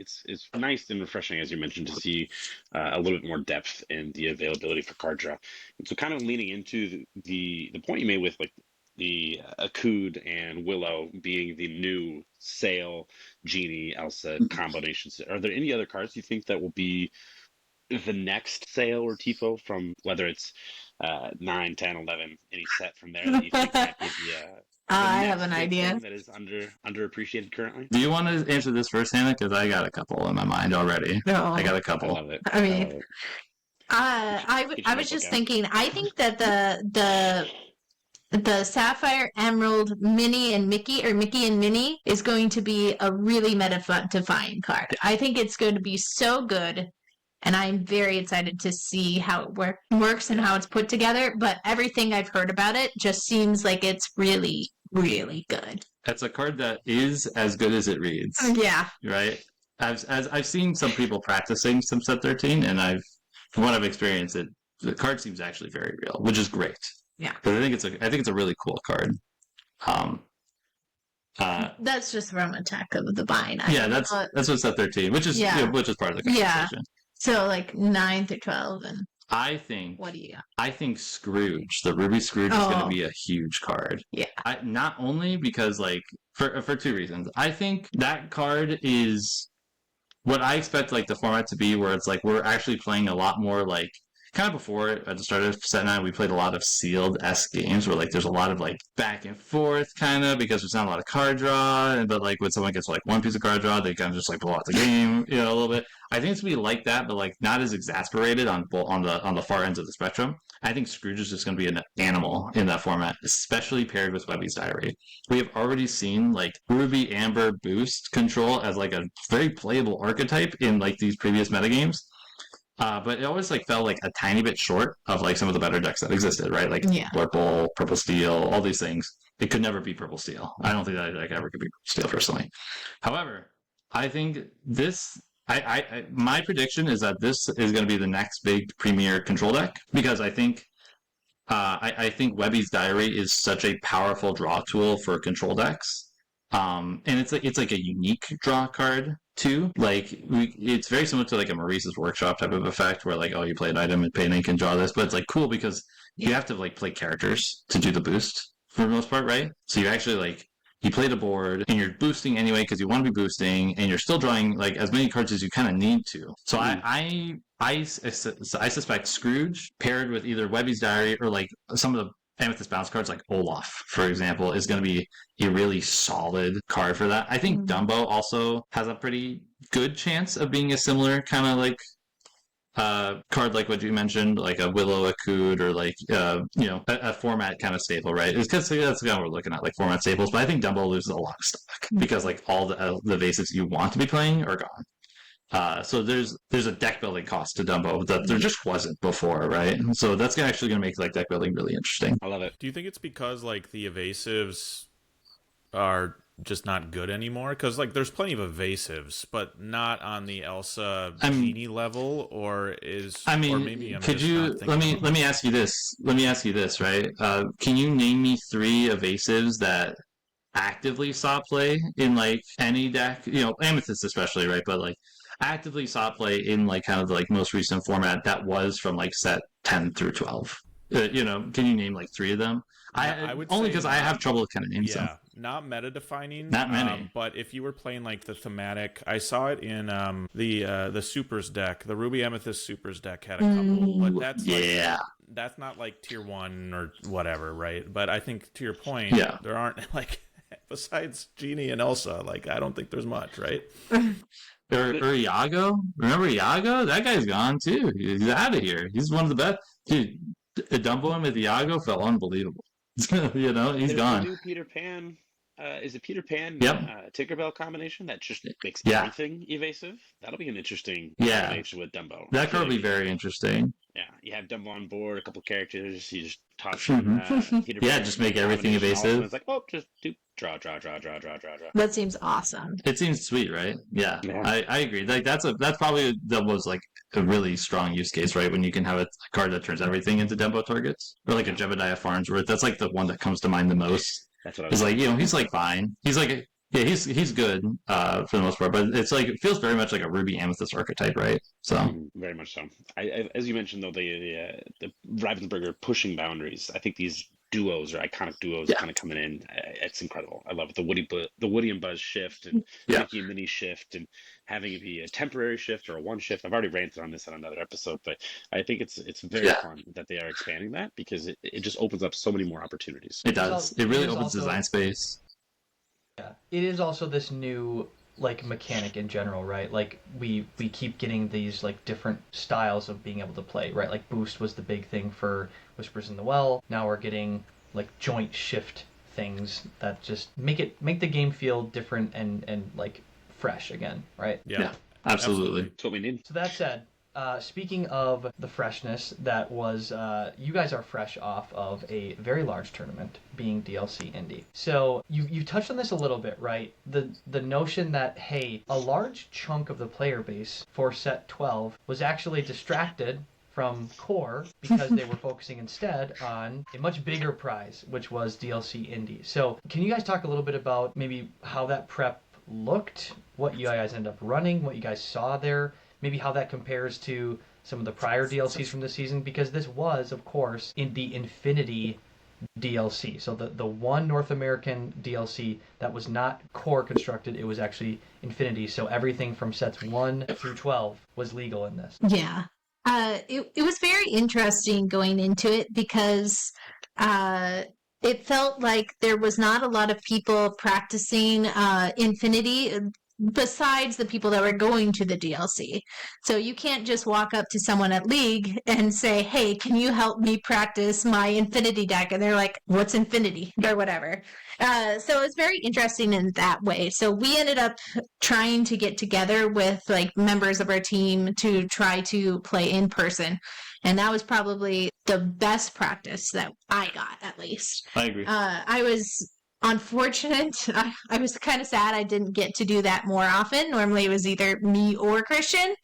nice and refreshing, as you mentioned, to see a little bit more depth in the availability for card draw. And so kind of leaning into the point you made with like the Akud and Willow being the new Sail, Genie, Elsa combinations. Are there any other cards you think that will be the next Sail or Tifo from whether it's 9, 10, 11, any set from there that you think might be I the have next an big idea. thing that is underappreciated currently? Do you want to answer this first, Hannah? Because I got a couple in my mind already. No. I got a I couple. love it. I mean, love it. I Get your was just notebook out. thinking. I think that the Sapphire Emerald Minnie and Mickey, or Mickey and Minnie, is going to be a really meta-defying card. I think it's going to be so good, and I'm very excited to see how it works and how it's put together. But everything I've heard about it just seems like it's really, really good. That's a card that is as good as it reads, Yeah. right? I've seen some people practicing some set 13, and from what I've experienced, the card seems actually very real, which is great. Yeah. But I think it's a really cool card. That's just from Attack of the Vine. That's what set 13, which is which is part of the conversation. So like 9 through 12, and I think what do you got? I think Scrooge, the Ruby Scrooge, is going to be a huge card. Yeah. Not only because like for two reasons. I think that card is what I expect like the format to be, where it's like we're actually playing a lot more like kind of before at the start of set 9, we played a lot of sealed-esque games where like there's a lot of like back and forth kind of because there's not a lot of card draw, but like when someone gets like one piece of card draw, they kind of just like blow out the game, a little bit. I think it's gonna be like that, but like not as exasperated on the far ends of the spectrum. I think Scrooge is just gonna be an animal in that format, especially paired with Webby's Diary. We have already seen like Ruby Amber boost control as like a very playable archetype in like these previous metagames. But it always like fell like a tiny bit short of like some of the better decks that existed, right? Like Purple, Purple Steel, all these things. It could never be Purple Steel. I don't think that deck ever could be Purple Steel personally. However, I think this. My prediction is that this is going to be the next big premier control deck because I think Webby's Diary is such a powerful draw tool for control decks. And it's like a unique draw card too. Like it's very similar to like a Maurice's Workshop type of effect, where like you play an item and pay and you can draw this, but it's like cool because you have to like play characters to do the boost for the most part, right? So you actually like you play the board and you're boosting anyway because you want to be boosting, and you're still drawing like as many cards as you kind of need to. So I suspect Scrooge paired with either Webby's Diary or like some of the Amethyst bounce cards like Olaf, for example, is going to be a really solid card for that. I think Dumbo also has a pretty good chance of being a similar kind of like card like what you mentioned, like a Willow, a Cood, or like a format kind of staple, right? It's because that's kind of what we're looking at, like format staples. But I think Dumbo loses a lot of stock because like all the evasives you want to be playing are gone. So there's a deck building cost to Dumbo that there just wasn't before, right? So that's actually going to make like deck building really interesting. I love it. Do you think it's because like the evasives are just not good anymore? Because like there's plenty of evasives, but not on the Elsa Genie level, or maybe I'm could just you not let me ask you this, right? Can you name me 3 evasives that actively saw play in like any deck? Amethyst especially, right? But like actively saw play in like kind of the like most recent format that was from like set 10 through 12. Can you name like 3 of them? I would only because I have trouble kind of naming them. Yeah, not meta defining. Not many. But if you were playing like the thematic, I saw it in the Supers deck. The Ruby Amethyst Supers deck had a couple, but that's that's not like tier 1 or whatever, right? But I think to your point, there aren't like besides Genie and Elsa, like I don't think there's much, right? Or Iago? Remember Iago? That guy's gone too. He's out of here. He's one of the best. Dude, Dumbo with Iago felt unbelievable. He's gone. The new Peter Pan. Is it Peter Pan? Yep. Tinkerbell combination that just makes everything evasive. That'll be an interesting combination with Dumbo. That could be very interesting. Yeah, you have Dumbo on board, a couple characters. You just toss in Peter Pan. Just make everything evasive. It's like, just do draw. That seems awesome. It seems sweet, right? Yeah. I agree. Like that's probably that was like a really strong use case, right? When you can have a card that turns everything into Dumbo targets, or like a Jebediah Farnsworth. That's like the one that comes to mind the most. That's what I It's was like he's like fine. He's like Yeah, he's good for the most part, but it's like it feels very much like a Ruby Amethyst archetype, right? So Very much so. As you mentioned, though, the Ravensburger pushing boundaries. I think these duos or iconic duos yeah, kind of coming in. It's incredible. I love it. The Woody and Buzz shift and yeah, Mickey and Minnie shift and having it be a temporary shift or a one shift. I've already ranted on this on another episode, but I think it's very yeah. fun that they are expanding that because it just opens up so many more opportunities. It does. It really is opens also, design space. yeah, it is also this new like mechanic in general, right? Like we keep getting these like different styles of being able to play, right? Like boost was the big thing for Whispers in the Well. Now we're getting like joint shift things that just make the game feel different and like fresh again, right? Yeah, absolutely. That's what we need. So that said, speaking of the freshness, that was you guys are fresh off of a very large tournament, being DLC Indy. So you touched on this a little bit, right? The notion that hey, a large chunk of the player base for set 12 was actually distracted from core because they were focusing instead on a much bigger prize, which was DLC Indy. So can you guys talk a little bit about maybe how that prep looked, what you guys ended up running, what you guys saw there? Maybe how that compares to some of the prior DLCs from this season, because this was, of course, in the Infinity DLC. So the one North American DLC that was not core constructed, it was actually Infinity. So everything from sets 1 through 12 was legal in this. Yeah. It was very interesting going into it because it felt like there was not a lot of people practicing Infinity besides the people that were going to the DLC. So you can't just walk up to someone at League and say, hey, can you help me practice my Infinity deck? And they're like, what's Infinity? Or whatever. So it's very interesting in that way. So we ended up trying to get together with like members of our team to try to play in person. And that was probably the best practice that I got, at least. I agree. I was unfortunate. I was kind of sad I didn't get to do that more often. Normally it was either me or Christian,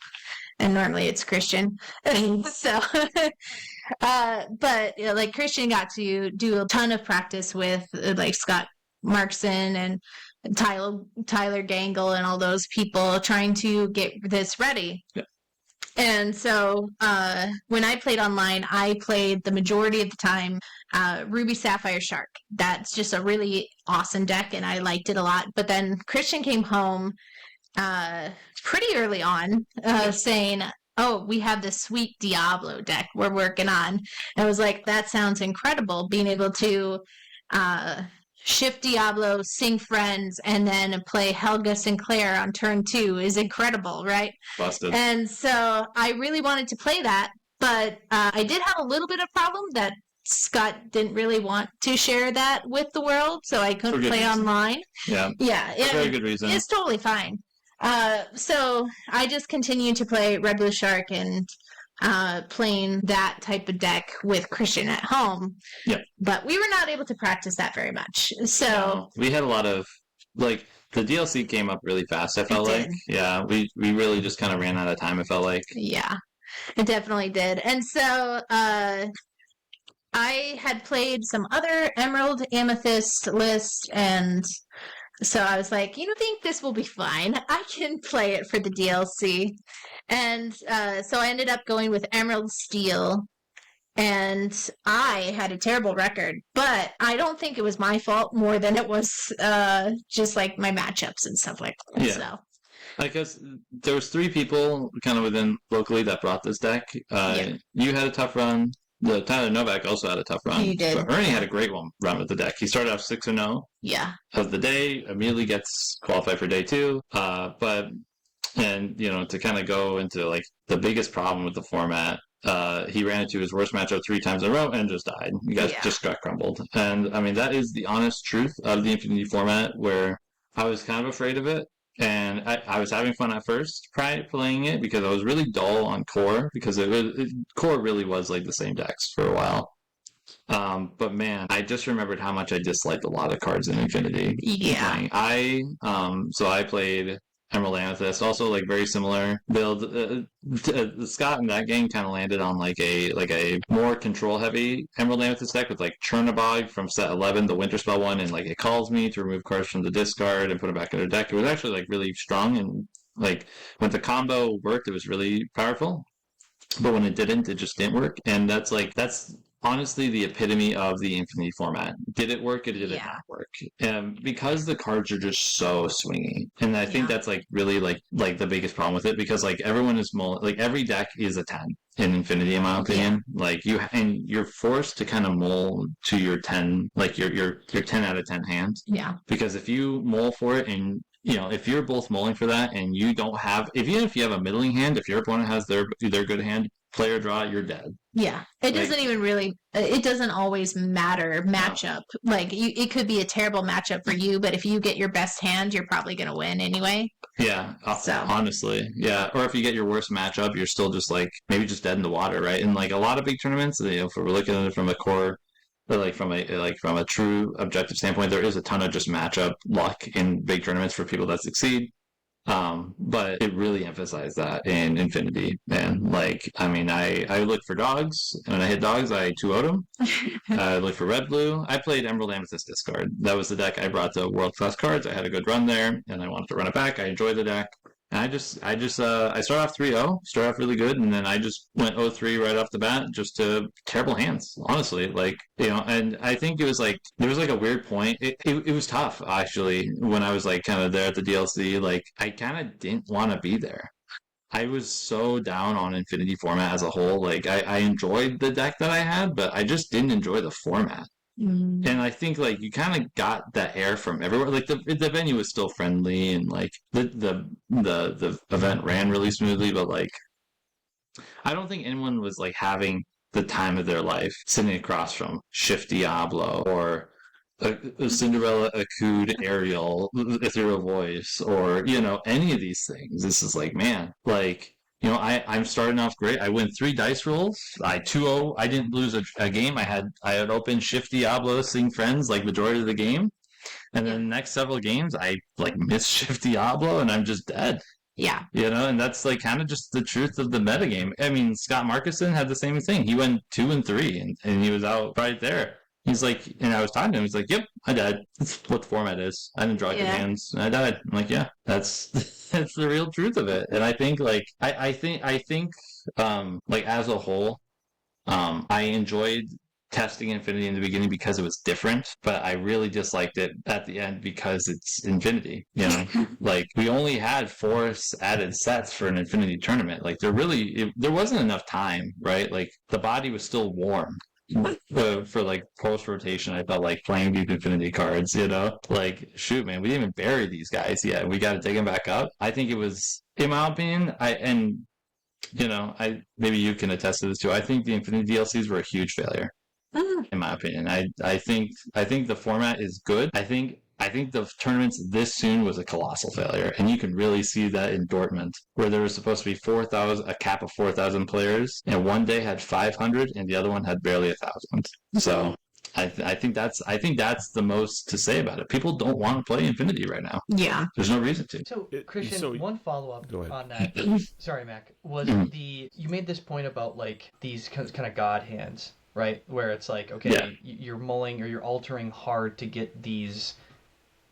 and normally it's Christian. So, but you know, like Christian got to do a ton of practice with like Scott Markson and Tyler Gangle and all those people trying to get this ready. Yeah. And so when I played online, I played the majority of the time Ruby Sapphire Shark. That's just a really awesome deck, and I liked it a lot. But then Christian came home pretty early on saying, oh, we have this sweet Diablo deck we're working on. And I was like, that sounds incredible, being able to shift Diablo, sing Friends, and then play Helga Sinclair on turn 2 is incredible, right? Busted. And so I really wanted to play that, but I did have a little bit of problem that Scott didn't really want to share that with the world, so I couldn't play online. Yeah. Yeah. For very good reason. It's totally fine. So I just continued to play Red Blue Shark and playing that type of deck with Christian at home. Yep. But we were not able to practice that very much. So No, we had a lot of like the DLC came up really fast, I felt It like. did. Yeah, we really just kind of ran out of time, it felt like. yeah, it definitely did. And so I had played some other Emerald Amethyst list, and so I was like, you think this will be fine. I can play it for the DLC. And so I ended up going with Emerald Steel, and I had a terrible record, but I don't think it was my fault more than it was just like my matchups and stuff like that. Yeah. So. I guess there was 3 people kind of within locally that brought this deck. Yeah. You had a tough run. The Tyler Novak also had a tough run. He did. But Ernie had a great run with the deck. He started off 6-0 Yeah. of the day, immediately gets qualified for day 2. And to kind of go into like the biggest problem with the format, he ran into his worst matchup 3 times in a row and just died. You guys just got crumbled. And I mean, that is the honest truth of the Infinity format, where I was kind of afraid of it. And I was having fun at first playing it because I was really dull on core, because core really was like the same decks for a while. But man, I just remembered how much I disliked a lot of cards in Infinity. Yeah. So I played Emerald Amethyst, also like very similar build. Scott and that gang kind of landed on like a more control heavy Emerald Amethyst deck with like Chernabog from set 11, the Winter Spell one, and like it calls me to remove cards from the discard and put them back in their deck. It was actually like really strong, and like when the combo worked, it was really powerful. But when it didn't, it just didn't work, and that's honestly the epitome of the Infinity format. Did it work or did it not work? Because the cards are just so swingy, and I think that's like really like the biggest problem with it, because like everyone is like every deck is a 10 in Infinity, in my opinion. Like you're forced to kind of mull to your 10, like your 10 out of 10 hand. Yeah. Because if you mull for it, and if you're both mulling for that, and you don't have, even if you have a middling hand, if your opponent has their good hand, player draw, you're dead. Yeah, it doesn't even really. It doesn't always matter matchup. No. Like it could be a terrible matchup for you, but if you get your best hand, you're probably going to win anyway. Yeah, honestly, yeah. Or if you get your worst matchup, you're still just like maybe just dead in the water, right? And like a lot of big tournaments, if we're looking at it from a core, or like from a true objective standpoint, there is a ton of just matchup luck in big tournaments for people that succeed. But it really emphasized that in Infinity, man. Like, I mean, I look for dogs. When I hit dogs, I 2-0'd them. I look for red blue. I played Emerald Amethyst Discard. That was the deck I brought to World Class Cards. I had a good run there, and I wanted to run it back. I enjoyed the deck. And I started off 3-0, started off really good, and then I just went 0-3 right off the bat, just to terrible hands, honestly. Like, and I think it was like, there was like a weird point. It was tough, actually, when I was like kind of there at the DLC. Like, I kind of didn't want to be there. I was so down on Infinity format as a whole. Like, I enjoyed the deck that I had, but I just didn't enjoy the format. And I think like you kind of got that air from everywhere. Like the venue was still friendly, and like the event ran really smoothly, but like I don't think anyone was like having the time of their life sitting across from Shift Diablo or a Cinderella Akud Ariel Ethereal Voice, or any of these things. This is like, man, like, I'm starting off great. I win 3 dice rolls. I 2-0. I didn't lose a game. I had opened Shift Diablo, Sing Friends, like majority of the game. And then the next several games, I like miss Shift Diablo, and I'm just dead. Yeah. And that's like kind of just the truth of the metagame. I mean, Scott Markison had the same thing. He went 2-3, and he was out right there. He's like, and I was talking to him. He's like, "Yep, I died. That's what the format is. I didn't draw good hands, and I died." I'm like, "Yeah, that's the real truth of it." And I think, like, I think, like as a whole, I enjoyed testing Infinity in the beginning because it was different, but I really disliked it at the end because it's Infinity. Like we only had 4 added sets for an Infinity tournament. Like there wasn't enough time, right? Like the body was still warm. For like post rotation, I felt like playing these Infinity cards, like shoot, man, we didn't even bury these guys yet. We got to dig them back up. I think it was, in my opinion, maybe you can attest to this too. I think the Infinity DLCs were a huge failure, in my opinion. I think the format is good. I think the tournaments this soon was a colossal failure, and you can really see that in Dortmund, where there was supposed to be a cap of 4,000 players, and one day had 500, and the other one had barely 1,000. So I think that's the most to say about it. People don't want to play Infinity right now. Yeah, there's no reason to. So Christian, one follow up on that. Sorry, Mac. Was you made this point about like these kind of god hands, right? Where it's like, okay, you're mulling or you're altering hard to get these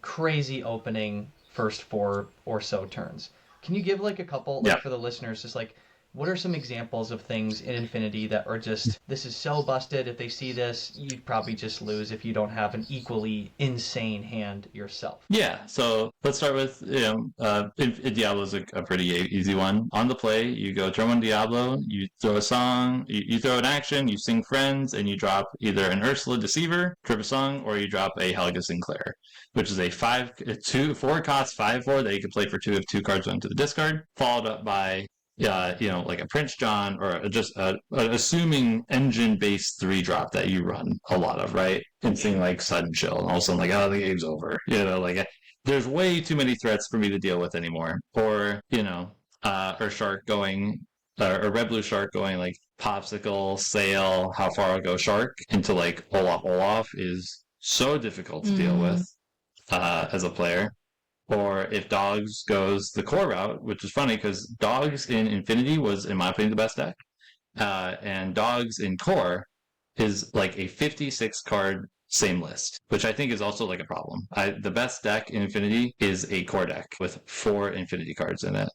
crazy opening first 4 or so turns. Can you give like a couple for the listeners, just like what are some examples of things in Infinity that are just, this is so busted, if they see this you'd probably just lose if you don't have an equally insane hand yourself? Yeah, so let's start with Diablo's a pretty easy one. On the play, you go turn 1 Diablo, you throw a song, you throw an action, you sing Friends, and you drop either an Ursula Deceiver, trip a song, or you drop a Helga Sinclair, which is a 4 cost 5/4 that you can play for 2 if 2 cards went to the discard, followed up by like a Prince John, or just an assuming engine-based 3-drop that you run a lot of, right? And thing like Sudden Chill, and all of a sudden like, oh, the game's over. Like there's way too many threats for me to deal with anymore. Or or Shark going, or Red Blue Shark going like Popsicle, Sail, How Far I'll Go Shark into like Olaf is so difficult to deal with as a player. or if Dogs goes the core route, which is funny because Dogs in Infinity was, in my opinion, the best deck. And Dogs in core is like a 56 card same list, which I think is also like a problem. The best deck in Infinity is a core deck with 4 Infinity cards in it.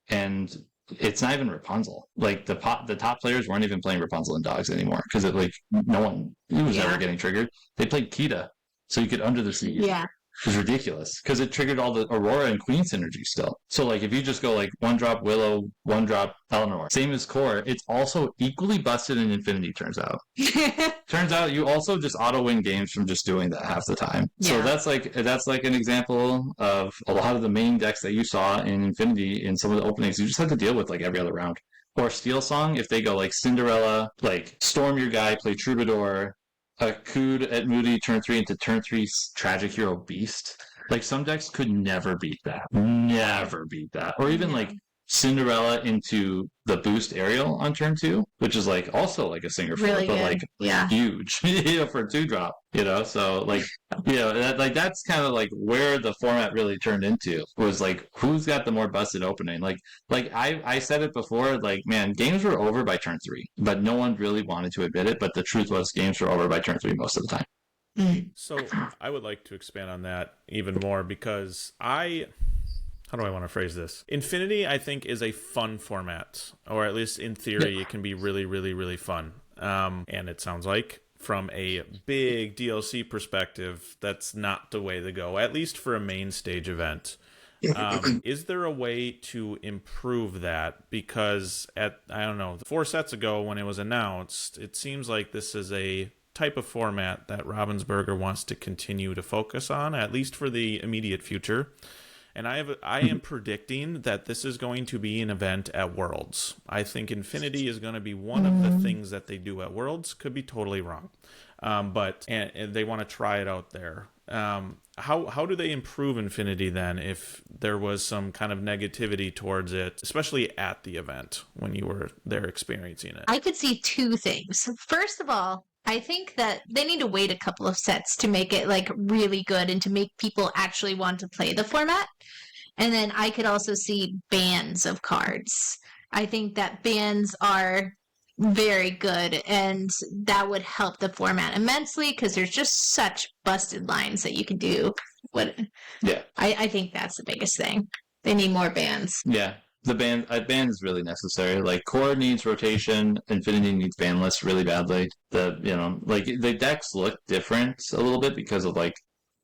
And it's not even Rapunzel. Like the top players weren't even playing Rapunzel and Dogs anymore because no one was ever getting triggered. They played Kita, so you could Under the Sea. Yeah. It was ridiculous because it triggered all the Aurora and Queen synergy still. So like if you just go like 1-drop Willow, 1-drop Eleanor, same as core, it's also equally busted in Infinity. Turns out you also just auto win games from just doing that half the time. Yeah. So that's like an example of a lot of the main decks that you saw in Infinity in some of the openings. You just have to deal with like every other round. Or Steel Song, if they go like Cinderella, like storm your guy, play Troubadour, a Cood at Moody turn 3 into turn 3 Tragic Hero Beast. Like some decks could never beat that. Never beat that. Or even like Cinderella into the boost Ariel on turn 2, which is like also like a Singer 4, but like huge, for a 2-drop, so like, that's kind of like where the format really turned into, was like, who's got the more busted opening? Like I said it before, like, man, games were over by turn 3, but no one really wanted to admit it, but the truth was games were over by turn 3 most of the time. So I would like to expand on that even more because how do I want to phrase this? Infinity, I think, is a fun format, or at least in theory, it can be really, really, really fun. And it sounds like, from a big DLC perspective, that's not the way to go, at least for a main stage event. Is there a way to improve that? Because I don't know, 4 sets ago when it was announced, it seems like this is a type of format that Ravensburger wants to continue to focus on, at least for the immediate future. And I am predicting that this is going to be an event at Worlds. I think Infinity is going to be one of the things that they do at Worlds. Could be totally wrong. But they want to try it out there. How do they improve Infinity then if there was some kind of negativity towards it, especially at the event when you were there experiencing it? I could see 2 things. First of all, I think that they need to wait a couple of sets to make it like really good and to make people actually want to play the format. And then I could also see bans of cards. I think that bans are very good, and that would help the format immensely because there's just such busted lines that you can do. I think that's the biggest thing. They need more bans. Yeah. The ban is really necessary. Like core needs rotation, Infinity needs ban lists really badly. The decks look different a little bit because of like,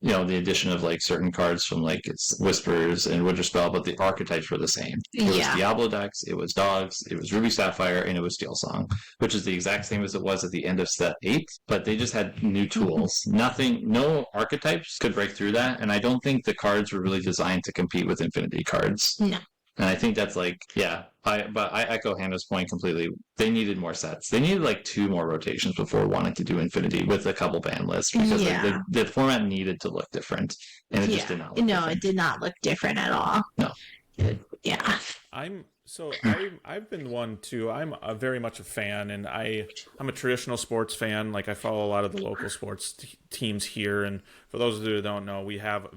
the addition of like certain cards from like Whispers and Winterspell, but the archetypes were the same. It was Diablo decks, it was Dogs, it was Ruby Sapphire, and it was Steel Song, which is the exact same as it was at the end of set 8, but they just had new tools. No archetypes could break through that, and I don't think the cards were really designed to compete with Infinity cards. No. And I think that's like, I echo Hannah's point completely. They needed more sets. They needed like 2 more rotations before wanting to do Infinity with a couple ban lists because the format needed to look different, and it just did not look different. It did not look different at all. No. I've been one too. I'm very much a fan, and I'm a traditional sports fan. Like I follow a lot of the local sports teams here, and for those of you who don't know, we have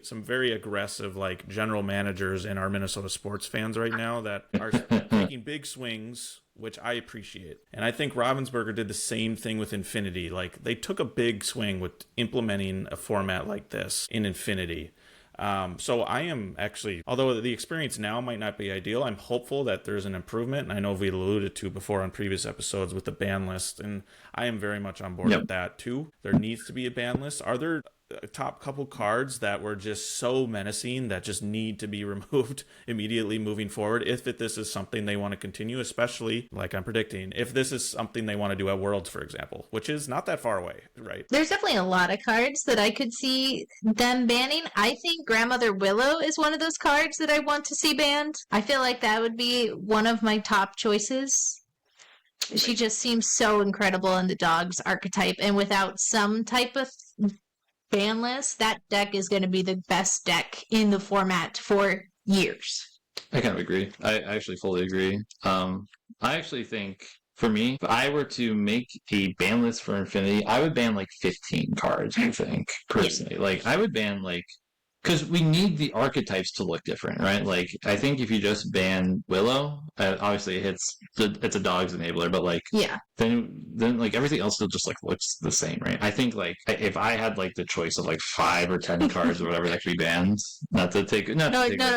some very aggressive like general managers in our Minnesota sports fans right now that are taking big swings, which I appreciate. And I think Ravensburger did the same thing with Infinity. Like they took a big swing with implementing a format like this in Infinity. So I am actually, although the experience now might not be ideal, I'm hopeful that there's an improvement. And I know we alluded to before on previous episodes with the ban list, and I am very much on board with that too. There needs to be a ban list. Are there top couple cards that were just so menacing that just need to be removed immediately moving forward if this is something they want to continue, especially like I'm predicting if this is something they want to do at Worlds, for example, which is not that far away, right? There's definitely a lot of cards that I could see them banning. I think Grandmother Willow is one of those cards that I want to see banned. I feel like that would be one of my top choices. She just seems so incredible in the Dogs archetype, and without some type of ban list, that deck is going to be the best deck in the format for years. I kind of agree. I actually fully agree. I actually think, for me, if I were to make a ban list for Infinity, I would ban like 15 cards, I think, personally. Like, I would ban like because we need the archetypes to look different, right? Like, I think if you just ban Willow, obviously it's a dog's enabler, but like, Yeah. then like everything else still just like looks the same, right? I think like if I had like the choice of like 5 or 10 cards or whatever that could be banned, no,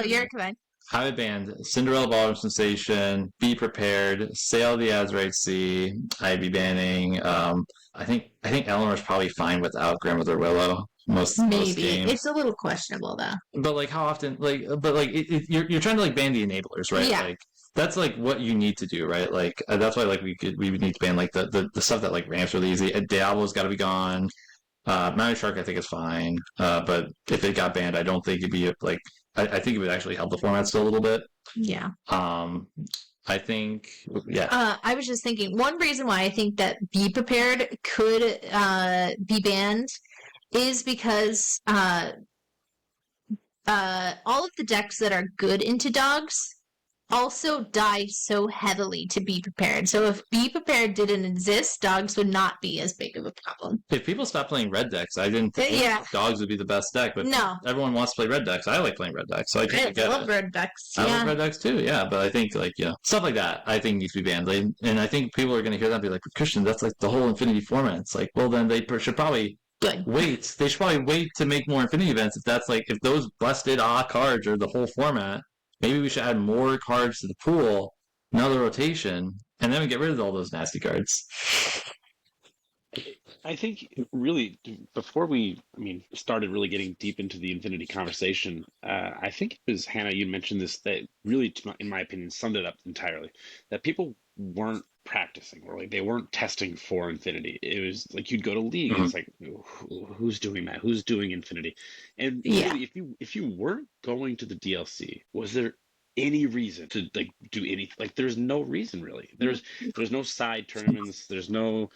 You're correct. I would ban Cinderella Ballroom Sensation, Be Prepared, Sail the Azurite Sea. I'd be banning. I think Eleanor's probably fine without Grandmother Willow. Most games. It's a little questionable though. But like, how often? You're trying to like ban the enablers, right? Yeah. Like that's like what you need to do, right? Like that's why like we would need to ban like the stuff that like ramps really easy. Diablo's got to be gone. Mountain Shark I think is fine, but if it got banned, I don't think it'd be like. I think it would actually help the format still a little bit. Yeah. I think, yeah. I was just thinking, one reason why I think that Be Prepared could be banned is because all of the decks that are good into dogs also die so heavily to Be Prepared. So if Be Prepared didn't exist, dogs would not be as big of a problem. If people stopped playing red decks, I didn't think dogs would be the best deck, but no. Everyone wants to play red decks. I like playing red decks, so I love red decks. I love red decks too, yeah, but I think like, stuff like that I think needs to be banned. And I think people are going to hear that and be like, Christian, that's like the whole Infinity format. It's like, well, then they should probably wait. They should probably wait to make more Infinity events if those busted cards are the whole format. Maybe we should add more cards to the pool, another rotation, and then we get rid of all those nasty cards. I think really before we, started really getting deep into the Infinity conversation, I think it was Hannah, you mentioned this, that really, in my opinion, summed it up entirely, that people weren't practicing or like they weren't testing for Infinity. It was like you'd go to League and it's like, who's doing that? Who's doing Infinity? And really, if you weren't going to the DLC, was there any reason to like do anything? Like there's no reason really. There's no side tournaments. There's no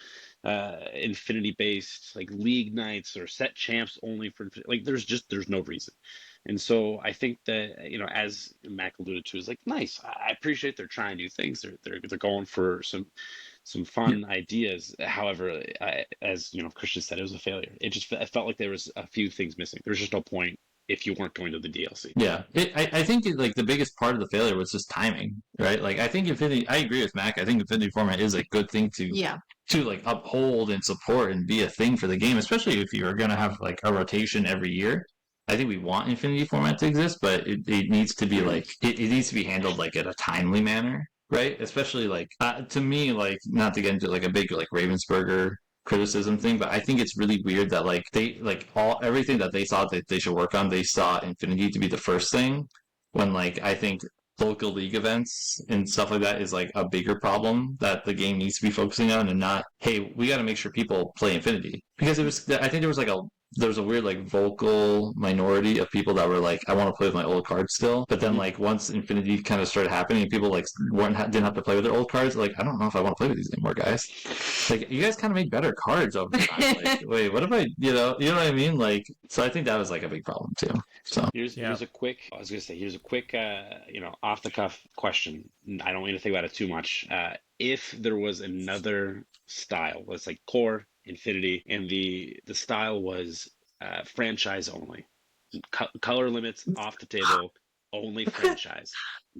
Infinity based like League nights or set champs only for like there's no reason. And so I think that, as Mac alluded to, is like, nice. I appreciate they're trying new things. They're going for some fun ideas. However, as Christian said, it was a failure. It felt like there was a few things missing. There was just no point if you weren't going to the DLC. Yeah, I think like the biggest part of the failure was just timing, right? Like I think Infinity. I agree with Mac. I think Infinity format is a good thing to like uphold and support and be a thing for the game, especially if you're going to have like a rotation every year. I think we want Infinity format to exist, but it needs to be like it needs to be handled like in a timely manner, right? Especially like to me, like not to get into like a big like Ravensburger criticism thing, but I think it's really weird that like they like everything that they thought that they should work on, they saw Infinity to be the first thing, when like I think local league events and stuff like that is like a bigger problem that the game needs to be focusing on, and not, hey, we got to make sure people play Infinity. Because I think there was a weird like vocal minority of people that were like, I want to play with my old cards still, but then like once Infinity kind of started happening, people like didn't have to play with their old cards, like, I don't know if I want to play with these anymore, guys. Like, you guys kind of made better cards over time. Like, wait, what if I, you know what I mean? Like, so I think that was like a big problem too. So here's a quick, off the cuff question. I don't need to think about it too much. If there was another style, let's like core Infinity, and the style was franchise only, color limits off the table, only franchise,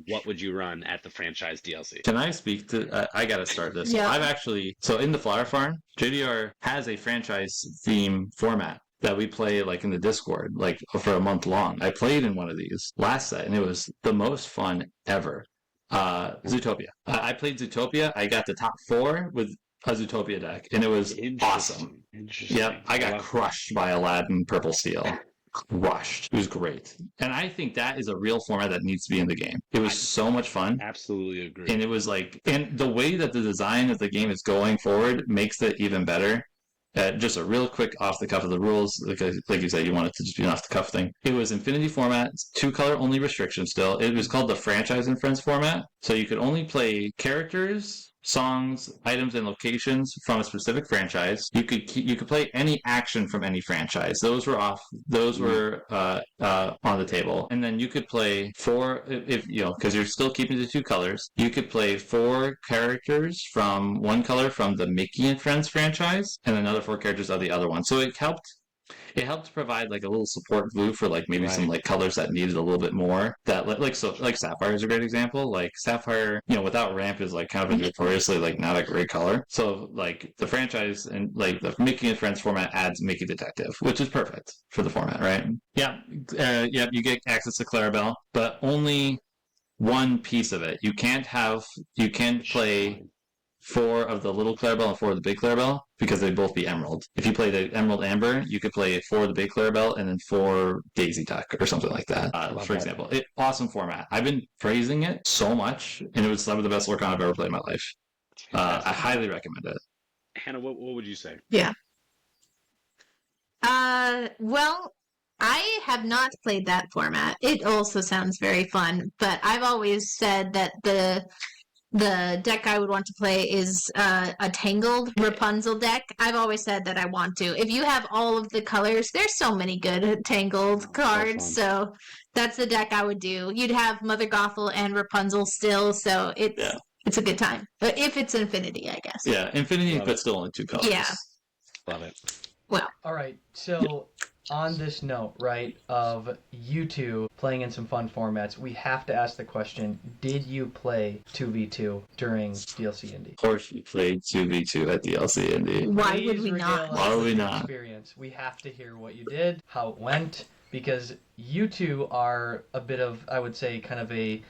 what would you run at the franchise DLC? Can I speak to I gotta start this. Yeah. I've actually, so in the Flower Farm, JDR has a franchise theme format that we play like in the Discord, like for a month long. I played in one of these last set and it was the most fun ever. Zootopia. I played Zootopia. I got the top 4 with a Zootopia deck, and it was awesome. Interesting. Yep, I got crushed by Aladdin Purple Steel. Crushed. It was great. And I think that is a real format that needs to be in the game. It was so much fun. Absolutely agree. And it was like, and the way that the design of the game is going forward makes it even better. Just a real quick off the cuff of the rules, like you said, you want it to just be an off the cuff thing. It was Infinity format, 2 color only restriction still. It was called the Franchise and Friends format. So you could only play characters, songs, items, and locations from a specific franchise. You could play any action from any franchise. Those were on the table. And then you could play 4, if because you're still keeping the 2 colors. You could play 4 characters from one color from the Mickey and Friends franchise, and another 4 characters of the other one. So it helped it helped provide like a little support glue for like maybe some Right. like colors that needed a little bit more. That like Sapphire is a great example. Like Sapphire, without ramp is like kind of a notoriously like not a great color. So like the franchise and like the Making It Friends format adds Mickey Detective, which is perfect for the format, right? Yeah, you get access to Clarabelle, but only one piece of it. You can't play 4 of the little Clarabelle and 4 of the big Clarabelle because they'd both be Emerald. If you play the Emerald Amber, you could play 4 of the big Clarabelle and then 4 Daisy Duck or something like that, for example. Awesome format. I've been praising it so much, and it was some of the best Lorcana I've ever played in my life. I highly recommend it. Hannah, what would you say? Yeah. Well, I have not played that format. It also sounds very fun, but I've always said that the deck I would want to play is a Tangled Rapunzel deck. I've always said that I want to. If you have all of the colors, there's so many good Tangled cards, so that's the deck I would do. You'd have Mother Gothel and Rapunzel still, so it's a good time. But if it's Infinity, I guess. Yeah, Infinity, but still only 2 colors. Yeah. Love it. Well. All right, so on this note, right, of you two playing in some fun formats, we have to ask the question, did you play 2v2 during DLC Indy? Of course we played 2v2 at DLC Indy. Why would we not? Why would we not? Experience. We have to hear what you did, how it went, because you two are a bit of, I would say, kind of you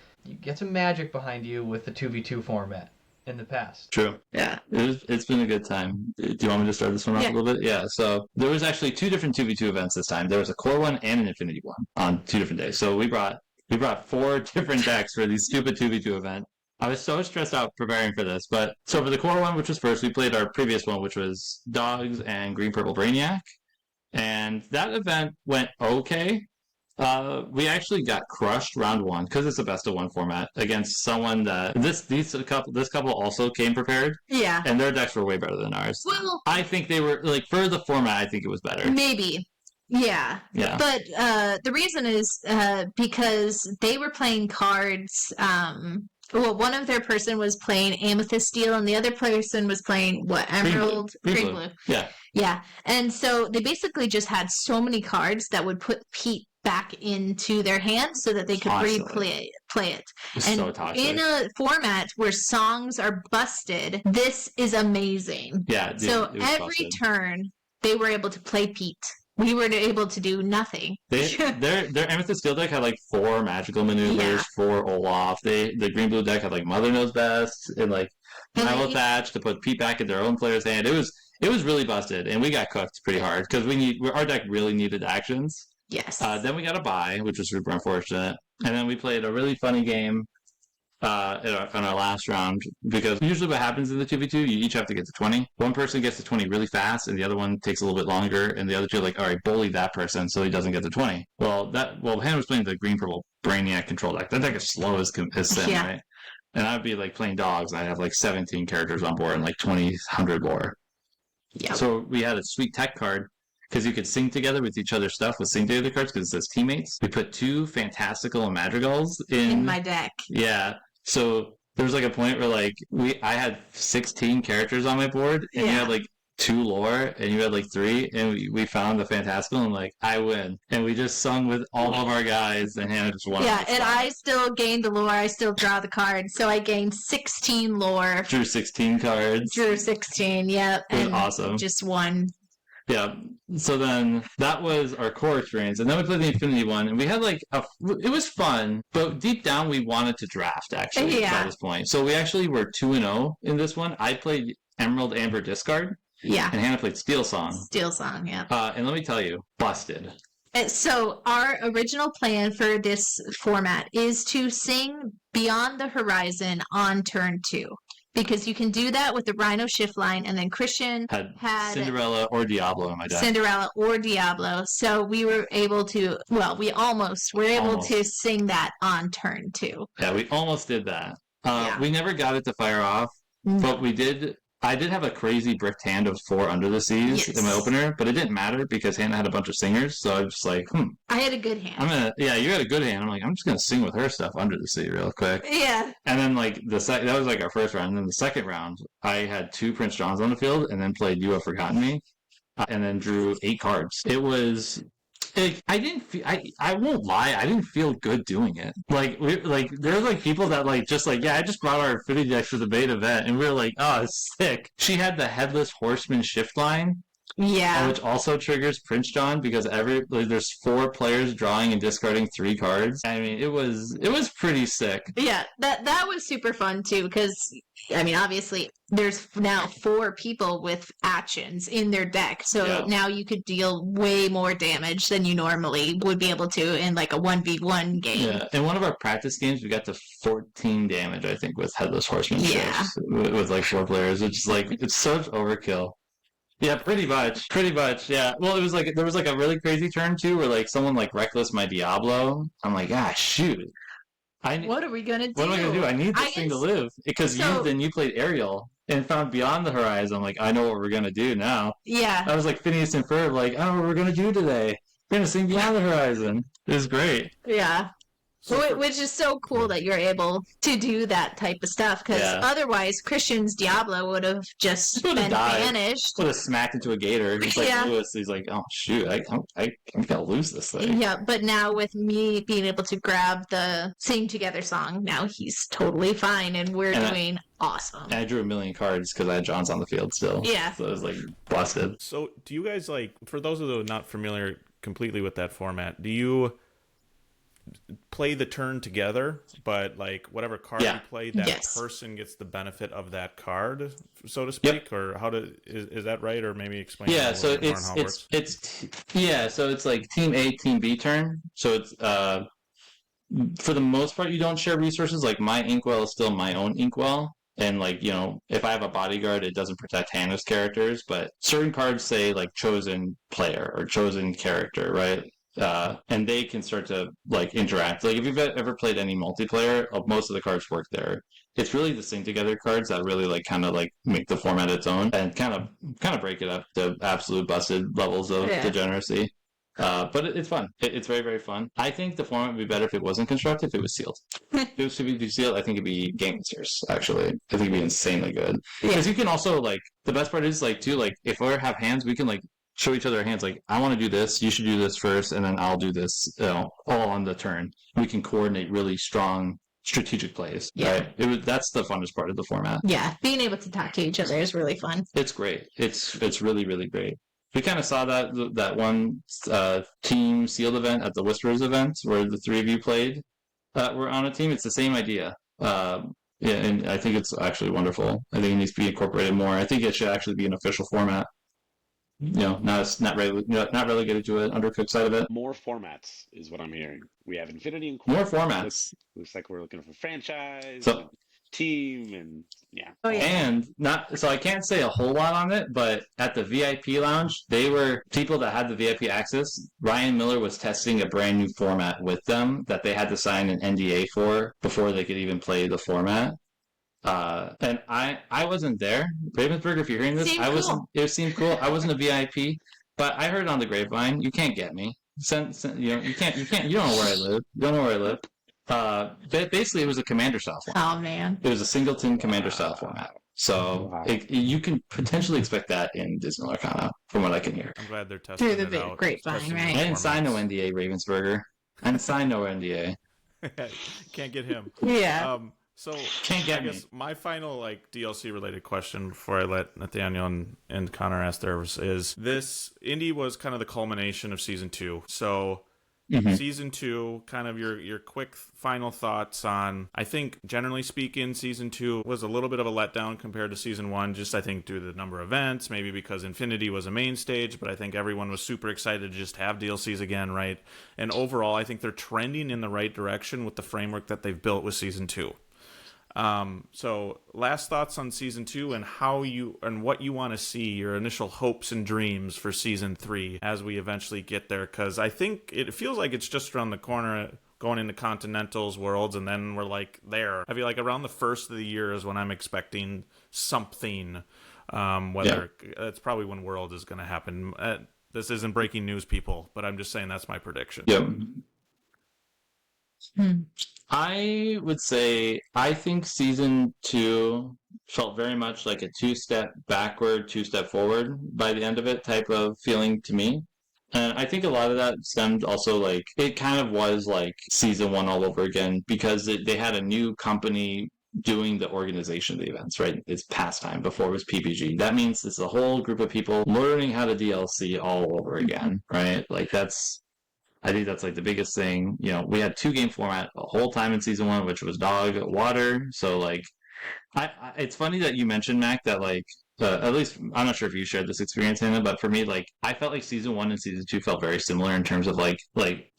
get some magic behind you with the 2v2 format in the past. True. Yeah. It's been a good time. Do you want me to start this one off a little bit? Yeah. So there was actually 2 different 2v2 events this time. There was a core one and an Infinity one on 2 different days. So we brought 4 different decks for these stupid 2v2 event. I was so stressed out preparing for this, but so for the core one, which was first, we played our previous one, which was Dogs and Green Purple Brainiac. And that event went okay. We actually got crushed round 1 because it's a best of 1 format against someone that this couple also came prepared. Yeah. And their decks were way better than ours. Well, I think they were like for the format. I think it was better. Maybe. Yeah. Yeah. But the reason is because they were playing cards. Well, one of their person was playing Amethyst Steel, and the other person was playing Emerald, Green Blue. Yeah. Yeah. And so they basically just had so many cards that would put Pete back into their hands so that they could play it. And so toxic. In a format where songs are busted, this is amazing. Yeah. Dude, so every busted. Turn, they were able to play Pete. We were able to do nothing. Their Amethyst Steel deck had like 4 magical maneuvers, 4 Olaf. The Green Blue deck had like Mother Knows Best and like Milo Thatch to put Pete back in their own player's hand. It was really busted, and we got cooked pretty hard because our deck really needed actions. Yes. Then we got a bye, which was super unfortunate, and then we played a really funny game on our last round, because usually what happens in the 2v2, you each have to get to 20. One person gets to 20 really fast, and the other one takes a little bit longer, and the other two are like, all right, bully that person so he doesn't get to 20. Well, Hannah was playing the Green Purple Brainiac control deck. That deck is slow as sin, right? And I'd be like playing Dogs, and I'd have like 17 characters on board and like 100 lore. Yeah. So we had a sweet tech card, because you could sing together with each other's stuff with sing together cards, because it says teammates. We put 2 Fantastical and Madrigals in my deck. Yeah. So there was like a point where I had 16 characters on my board, and you had like 2 lore, and you had like 3, and we found the Fantastical, and like, I win. And we just sung with all of our guys, and Hannah just won. Yeah, and I still gained the lore. I still draw the cards. So I gained 16 lore. Drew 16 cards. Drew 16, yeah. It was and awesome. Just won. Yeah, so then that was our core experience, and then we played the Infinity one, and we had it was fun, but deep down we wanted to draft, actually, by this point. So we actually were 2-0 in this one. I played Emerald Amber Discard, and Hannah played Steel Song. Steel Song, yeah. And let me tell you, busted. So our original plan for this format is to sing Beyond the Horizon on turn 2. Because you can do that with the Rhino shift line, and then Christian had Cinderella or Diablo in my deck. Cinderella or Diablo. So we were able to, we almost were able to sing that on turn 2. Yeah, we almost did that. We never got it to fire off, but we did. I did have a crazy bricked hand of 4 Under the Seas in my opener, but it didn't matter because Hannah had a bunch of singers, so I was just like, I had a good hand. you had a good hand. I'm like, I'm just gonna sing with her stuff Under the Sea real quick. Yeah. And then that was our first round. And then the second round, I had 2 Prince Johns on the field, and then played You Have Forgotten Me. and then drew 8 cards. It was. I didn't. I won't lie. I didn't feel good doing it. There's like people that like just like I just brought our Infinity decks for the main event, and we were like, oh, it's sick. She had the Headless Horseman shift line. Yeah. Which also triggers Prince John because there's 4 players drawing and discarding 3 cards. I mean, it was pretty sick. Yeah, that was super fun too because I mean, obviously there's now 4 people with actions in their deck, so now you could deal way more damage than you normally would be able to in like a 1v1 game. Yeah, in one of our practice games, we got to 14 damage, I think, with Headless Horseman shifts with like 4 players. It's like it's such overkill. Yeah, pretty much. Yeah. Well, it was like there was like a really crazy turn too, where like someone like reckless my Diablo. I'm like, shoot. What are we gonna do? What am I gonna do? I need this thing to live because you played Ariel and found Beyond the Horizon. I'm like, I know what we're gonna do now. Yeah. I was like Phineas and Ferb, like, I don't know what we're gonna do today. We're gonna sing Beyond the Horizon. It was great. Yeah. Which is so cool that you're able to do that type of stuff, because otherwise Christian's Diablo would have just been banished. Would have smacked into a gator. He's like Lewis. He's like, oh shoot, I'm gonna lose this thing. Yeah, but now with me being able to grab the Sing Together song, now he's totally fine, and we're doing awesome. And I drew 1 million cards because I had Johns on the field still. Yeah. So it was like busted. So do you guys like, for those of you not familiar completely with that format, do you play the turn together, but like whatever card you play, that person gets the benefit of that card, so to speak? Or how is that right? Or maybe explain so it's like team A, team B turn. So it's for the most part you don't share resources. Like my inkwell is still my own inkwell, and like, you know, if I have a bodyguard, it doesn't protect Hannah's characters, but certain cards say like chosen player or chosen character, right? And they can start to like interact. Like if you've ever played any multiplayer, most of the cards work there. It's really the Sing Together cards that really like kind of like make the format its own and kind of break it up to absolute busted levels of degeneracy. But it's fun. It's very, very fun. I think the format would be better if it wasn't constructed, if it was sealed. If it was to be sealed, I think it'd be game serious, actually. I think it'd be insanely good. Because you can also like, the best part is like too, like if we have hands, we can like show each other our hands, like, I want to do this, you should do this first, and then I'll do this, you know, all on the turn. We can coordinate really strong strategic plays, right? That's the funnest part of the format. Yeah, being able to talk to each other is really fun. It's great. It's really, really great. We kind of saw that one team sealed event at the Whisperers event where the 3 of you played. Were on a team. It's the same idea. And I think it's actually wonderful. I think it needs to be incorporated more. I think it should actually be an official format. You know, not relegated to an undercooked side of it. More formats is what I'm hearing. We have Infinity and more formats. Looks like we're looking for franchise, and team, and And so I can't say a whole lot on it, but at the VIP lounge, they were people that had the VIP access. Ryan Miller was testing a brand new format with them that they had to sign an NDA for before they could even play the format. And I wasn't there. Ravensburg, if you're hearing this, it seemed cool. I wasn't a VIP, but I heard on the grapevine, you can't get me. You know, you can't, you don't know where I live. You don't know where I live. Basically it was a commander style format. Oh man. It was a singleton commander style format. So you can potentially expect that in Disney Arcana, from what I can hear. I'm glad they're testing through the out. grapevine, right? I didn't sign no NDA, Ravensburger. I didn't sign no NDA. Can't get him. Yeah. So can't get I guess my final like DLC related question before I let Nathaniel and Konnor ask theirs is this: Indy was kind of the culmination of season 2. So season 2, kind of your quick final thoughts on. I think generally speaking, season 2 was a little bit of a letdown compared to season 1. Just I think due to the number of events, maybe because Infinity was a main stage, but I think everyone was super excited to just have DLCs again, right? And overall, I think they're trending in the right direction with the framework that they've built with season 2. So last thoughts on season 2 and how you and what you want to see, your initial hopes and dreams for season 3 as we eventually get there, because I think it feels like it's just around the corner going into Continental's Worlds, and then we're like there. I feel like around the first of the year is when I'm expecting something, it's probably when World is going to happen. This isn't breaking news, people, but I'm just saying that's my prediction. Yep. I would say I think season 2 felt very much like a 2-step backward, 2-step forward by the end of it type of feeling to me. And I think a lot of that stemmed also like it kind of was like season 1 all over again because they had a new company doing the organization of the events, right? It's pastime. Before it was PPG. That means it's a whole group of people learning how to DLC all over again, right? Like I think that's like the biggest thing. You know, we had 2-game format the whole time in season 1, which was dog, water. So like, it's funny that you mentioned, Mac, that like at least I'm not sure if you shared this experience, Hannah, but for me, like I felt like season 1 and season 2 felt very similar in terms of like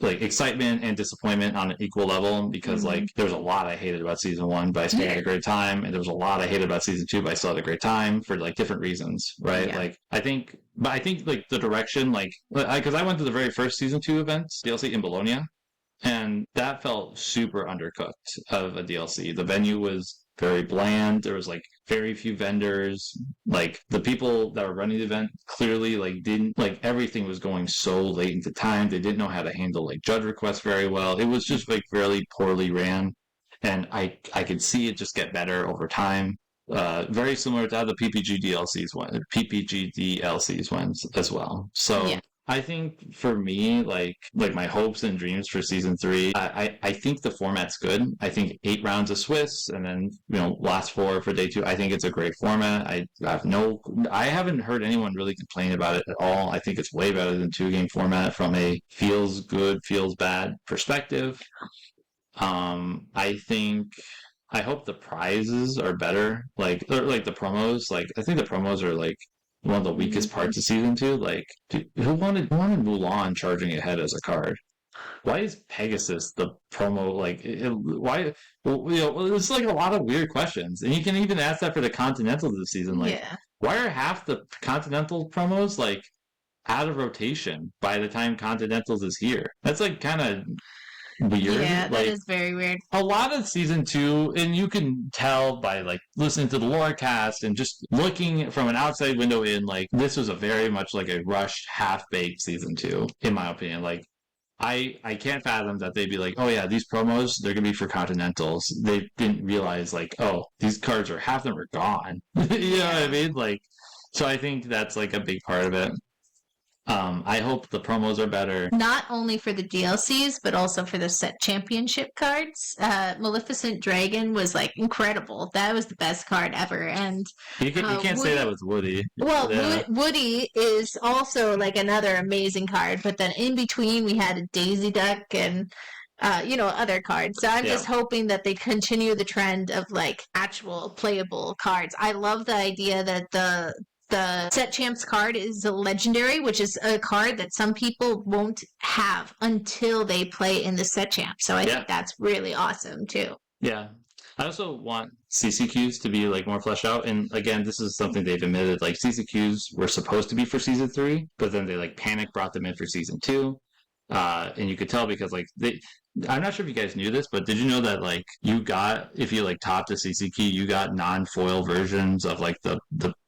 excitement and disappointment on an equal level because like there was a lot I hated about season 1, but I still had a great time, and there was a lot I hated about season 2, but I still had a great time for like different reasons, right? Yeah. Like I think like the direction, like because I went to the very first season 2 events DLC in Bologna, and that felt super undercooked of a DLC. The venue was very bland. There was like very few vendors. Like the people that were running the event clearly like didn't like everything was going so late into time. They didn't know how to handle like judge requests very well. It was just like really poorly ran, and I could see it just get better over time. Very similar to how the PPG DLCs went as well. So. Yeah. I think for me, like my hopes and dreams for season 3, I think the format's good. I think 8 rounds of Swiss and then last 4 for day 2. I think it's a great format. I haven't heard anyone really complain about it at all. I think it's way better than 2-game format from a feels good, feels bad perspective. I hope the prizes are better, like the promos. Like I think the promos are like one of the weakest parts of season 2. Like, dude, who wanted Mulan charging ahead as a card? Why is Pegasus the promo? Like, why? Well, it's like a lot of weird questions, and you can even ask that for the Continentals this season. Like, why are half the Continental promos like out of rotation by the time Continentals is here? That's like kind of weird. Yeah, that is very weird. A lot of season 2, and you can tell by like listening to the lore cast and just looking from an outside window in, like this was a very much like a rushed, half-baked season 2, in my opinion. Like I can't fathom that they'd be like, oh yeah, these promos, they're gonna be for Continentals. They didn't realize like, oh, these cards are half of them are gone. You know what I mean? Like, so I think that's like a big part of it. I hope the promos are better. Not only for the DLCs, but also for the set championship cards. Maleficent Dragon was like incredible. That was the best card ever. And you can't say that with Woody. Well, yeah. Woody is also like another amazing card. But then in between, we had a Daisy Duck and other cards. So I'm just hoping that they continue the trend of like actual playable cards. I love the idea that the set champs card is a legendary, which is a card that some people won't have until they play in the set champ. So I think that's really awesome too. Yeah. I also want CCQs to be like more fleshed out. And again, this is something they've admitted, like CCQs were supposed to be for season 3, but then they like brought them in for season 2. And you could tell because like I'm not sure if you guys knew this, but did you know that like you got, if you like topped a CC key, you got non-foil versions of like the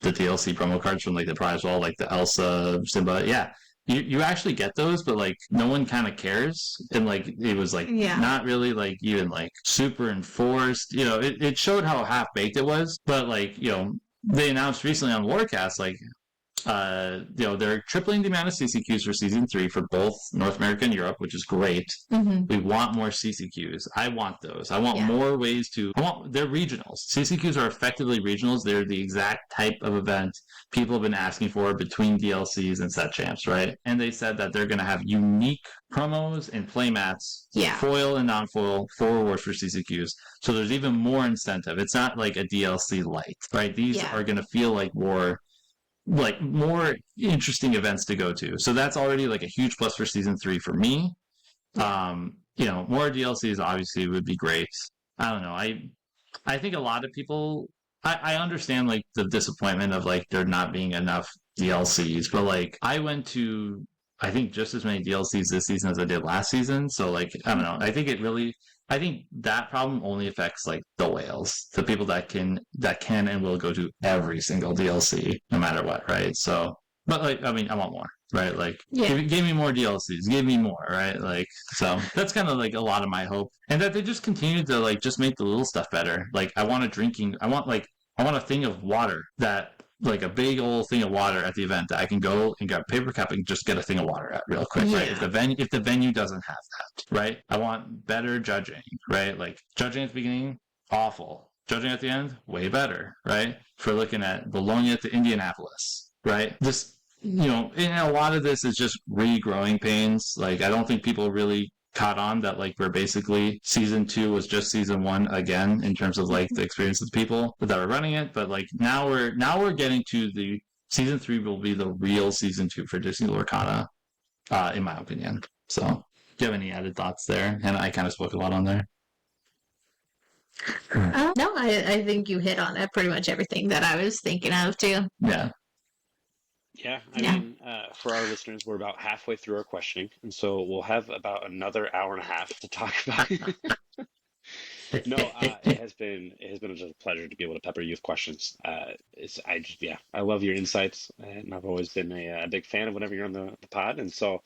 DLC promo cards from like the prize wall, like the Elsa, Simba. Yeah. You actually get those, but like no one kind of cares. And like it was like not really like even like super enforced. It showed how half-baked it was, but like, they announced recently on Lorecast, like they're tripling the amount of CCQs for season 3 for both North America and Europe, which is great. Mm-hmm. We want more CCQs. I want those. I want more ways they're regionals. CCQs are effectively regionals. They're the exact type of event people have been asking for between DLCs and set champs, right? And they said that they're going to have unique promos and playmats, foil and non-foil, for rewards for CCQs. So there's even more incentive. It's not like a DLC light, right? These are going to feel like more interesting events to go to. So that's already like a huge plus for season 3 for me. More DLCs obviously would be great. I don't know. I think a lot of people, I understand like the disappointment of like there not being enough DLCs, but like I went to, I think just as many DLCs this season as I did last season. So like, I don't know. I think that problem only affects like the whales, the people that can and will go to every single DLC no matter what, right? So But like, I mean, I want more, right? Like, Yeah. give me more DLCs, give me more, right? Like, so that's kind of like a lot of my hope, and that they just continue to like just make the little stuff better. Like, I want a thing of water that. Like a big old thing of water at the event that I can go and grab a paper cup and just get a thing of water at real quick, right? If the venue doesn't have that, right? I want better judging, right? Like judging at the beginning, awful. Judging at the end, way better, right? For looking at Bologna to Indianapolis, right? This, and a lot of this is just regrowing pains. Like I don't think people really caught on that like we're basically season 2 was just season 1 again in terms of like the experience of the people that were running it, but like now we're getting to the season 3 will be the real season 2 for Disney Lorcana, in my opinion. So do you have any added thoughts there? And I kind of spoke a lot on there. No, I think you hit on pretty much everything that I was thinking of too. Yeah. Yeah, I mean, for our listeners, we're about halfway through our questioning, and so we'll have about another hour and a half to talk about. No, it has been just a pleasure to be able to pepper you with questions. I love your insights, and I've always been a big fan of whenever you're on the pod, and so.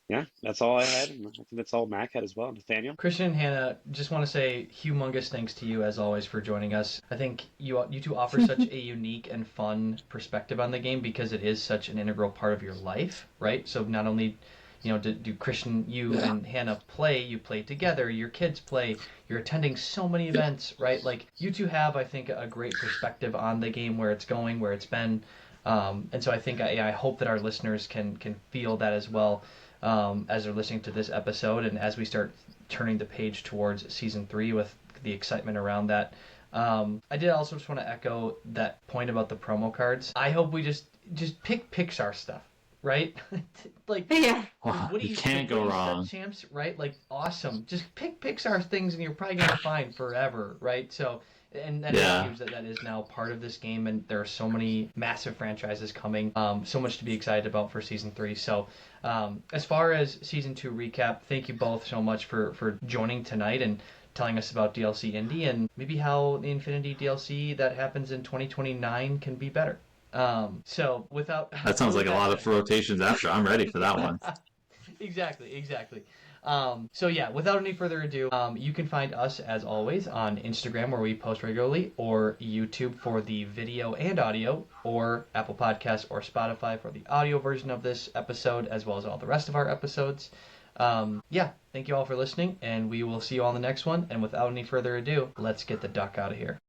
Yeah, that's all I had, and I think that's all Mac had as well. Nathaniel? Christian and Hannah, just want to say humongous thanks to you as always for joining us. I think you two offer such a unique and fun perspective on the game because it is such an integral part of your life, right? So not only do Christian, you and Hannah play, you play together, your kids play, you're attending so many events, right? Like you two have, I think, a great perspective on the game, where it's going, where it's been, and so I think I hope that our listeners can feel that as well. As they're listening to this episode and as we start turning the page towards season 3 with the excitement around that. I did also just want to echo that point about the promo cards. I hope we just pick Pixar stuff, right? Like, Yeah. Wow, you can't go wrong. Champs, right? Like, awesome. Just pick Pixar things and you're probably going to find forever, right? So, and that is huge that is now part of this game, and there are so many massive franchises coming, so much to be excited about for season 3. So as far as season 2 recap, thank you both so much for joining tonight and telling us about DLC Indy and maybe how the Infinity DLC that happens in 2029 can be better. So without that sounds like a lot of rotations after. I'm ready for that one. Exactly. So yeah, without any further ado, you can find us as always on Instagram, where we post regularly, or YouTube for the video and audio, or Apple Podcasts or Spotify for the audio version of this episode, as well as all the rest of our episodes. Thank you all for listening, and we will see you all in the next one. And without any further ado, let's get the duck out of here.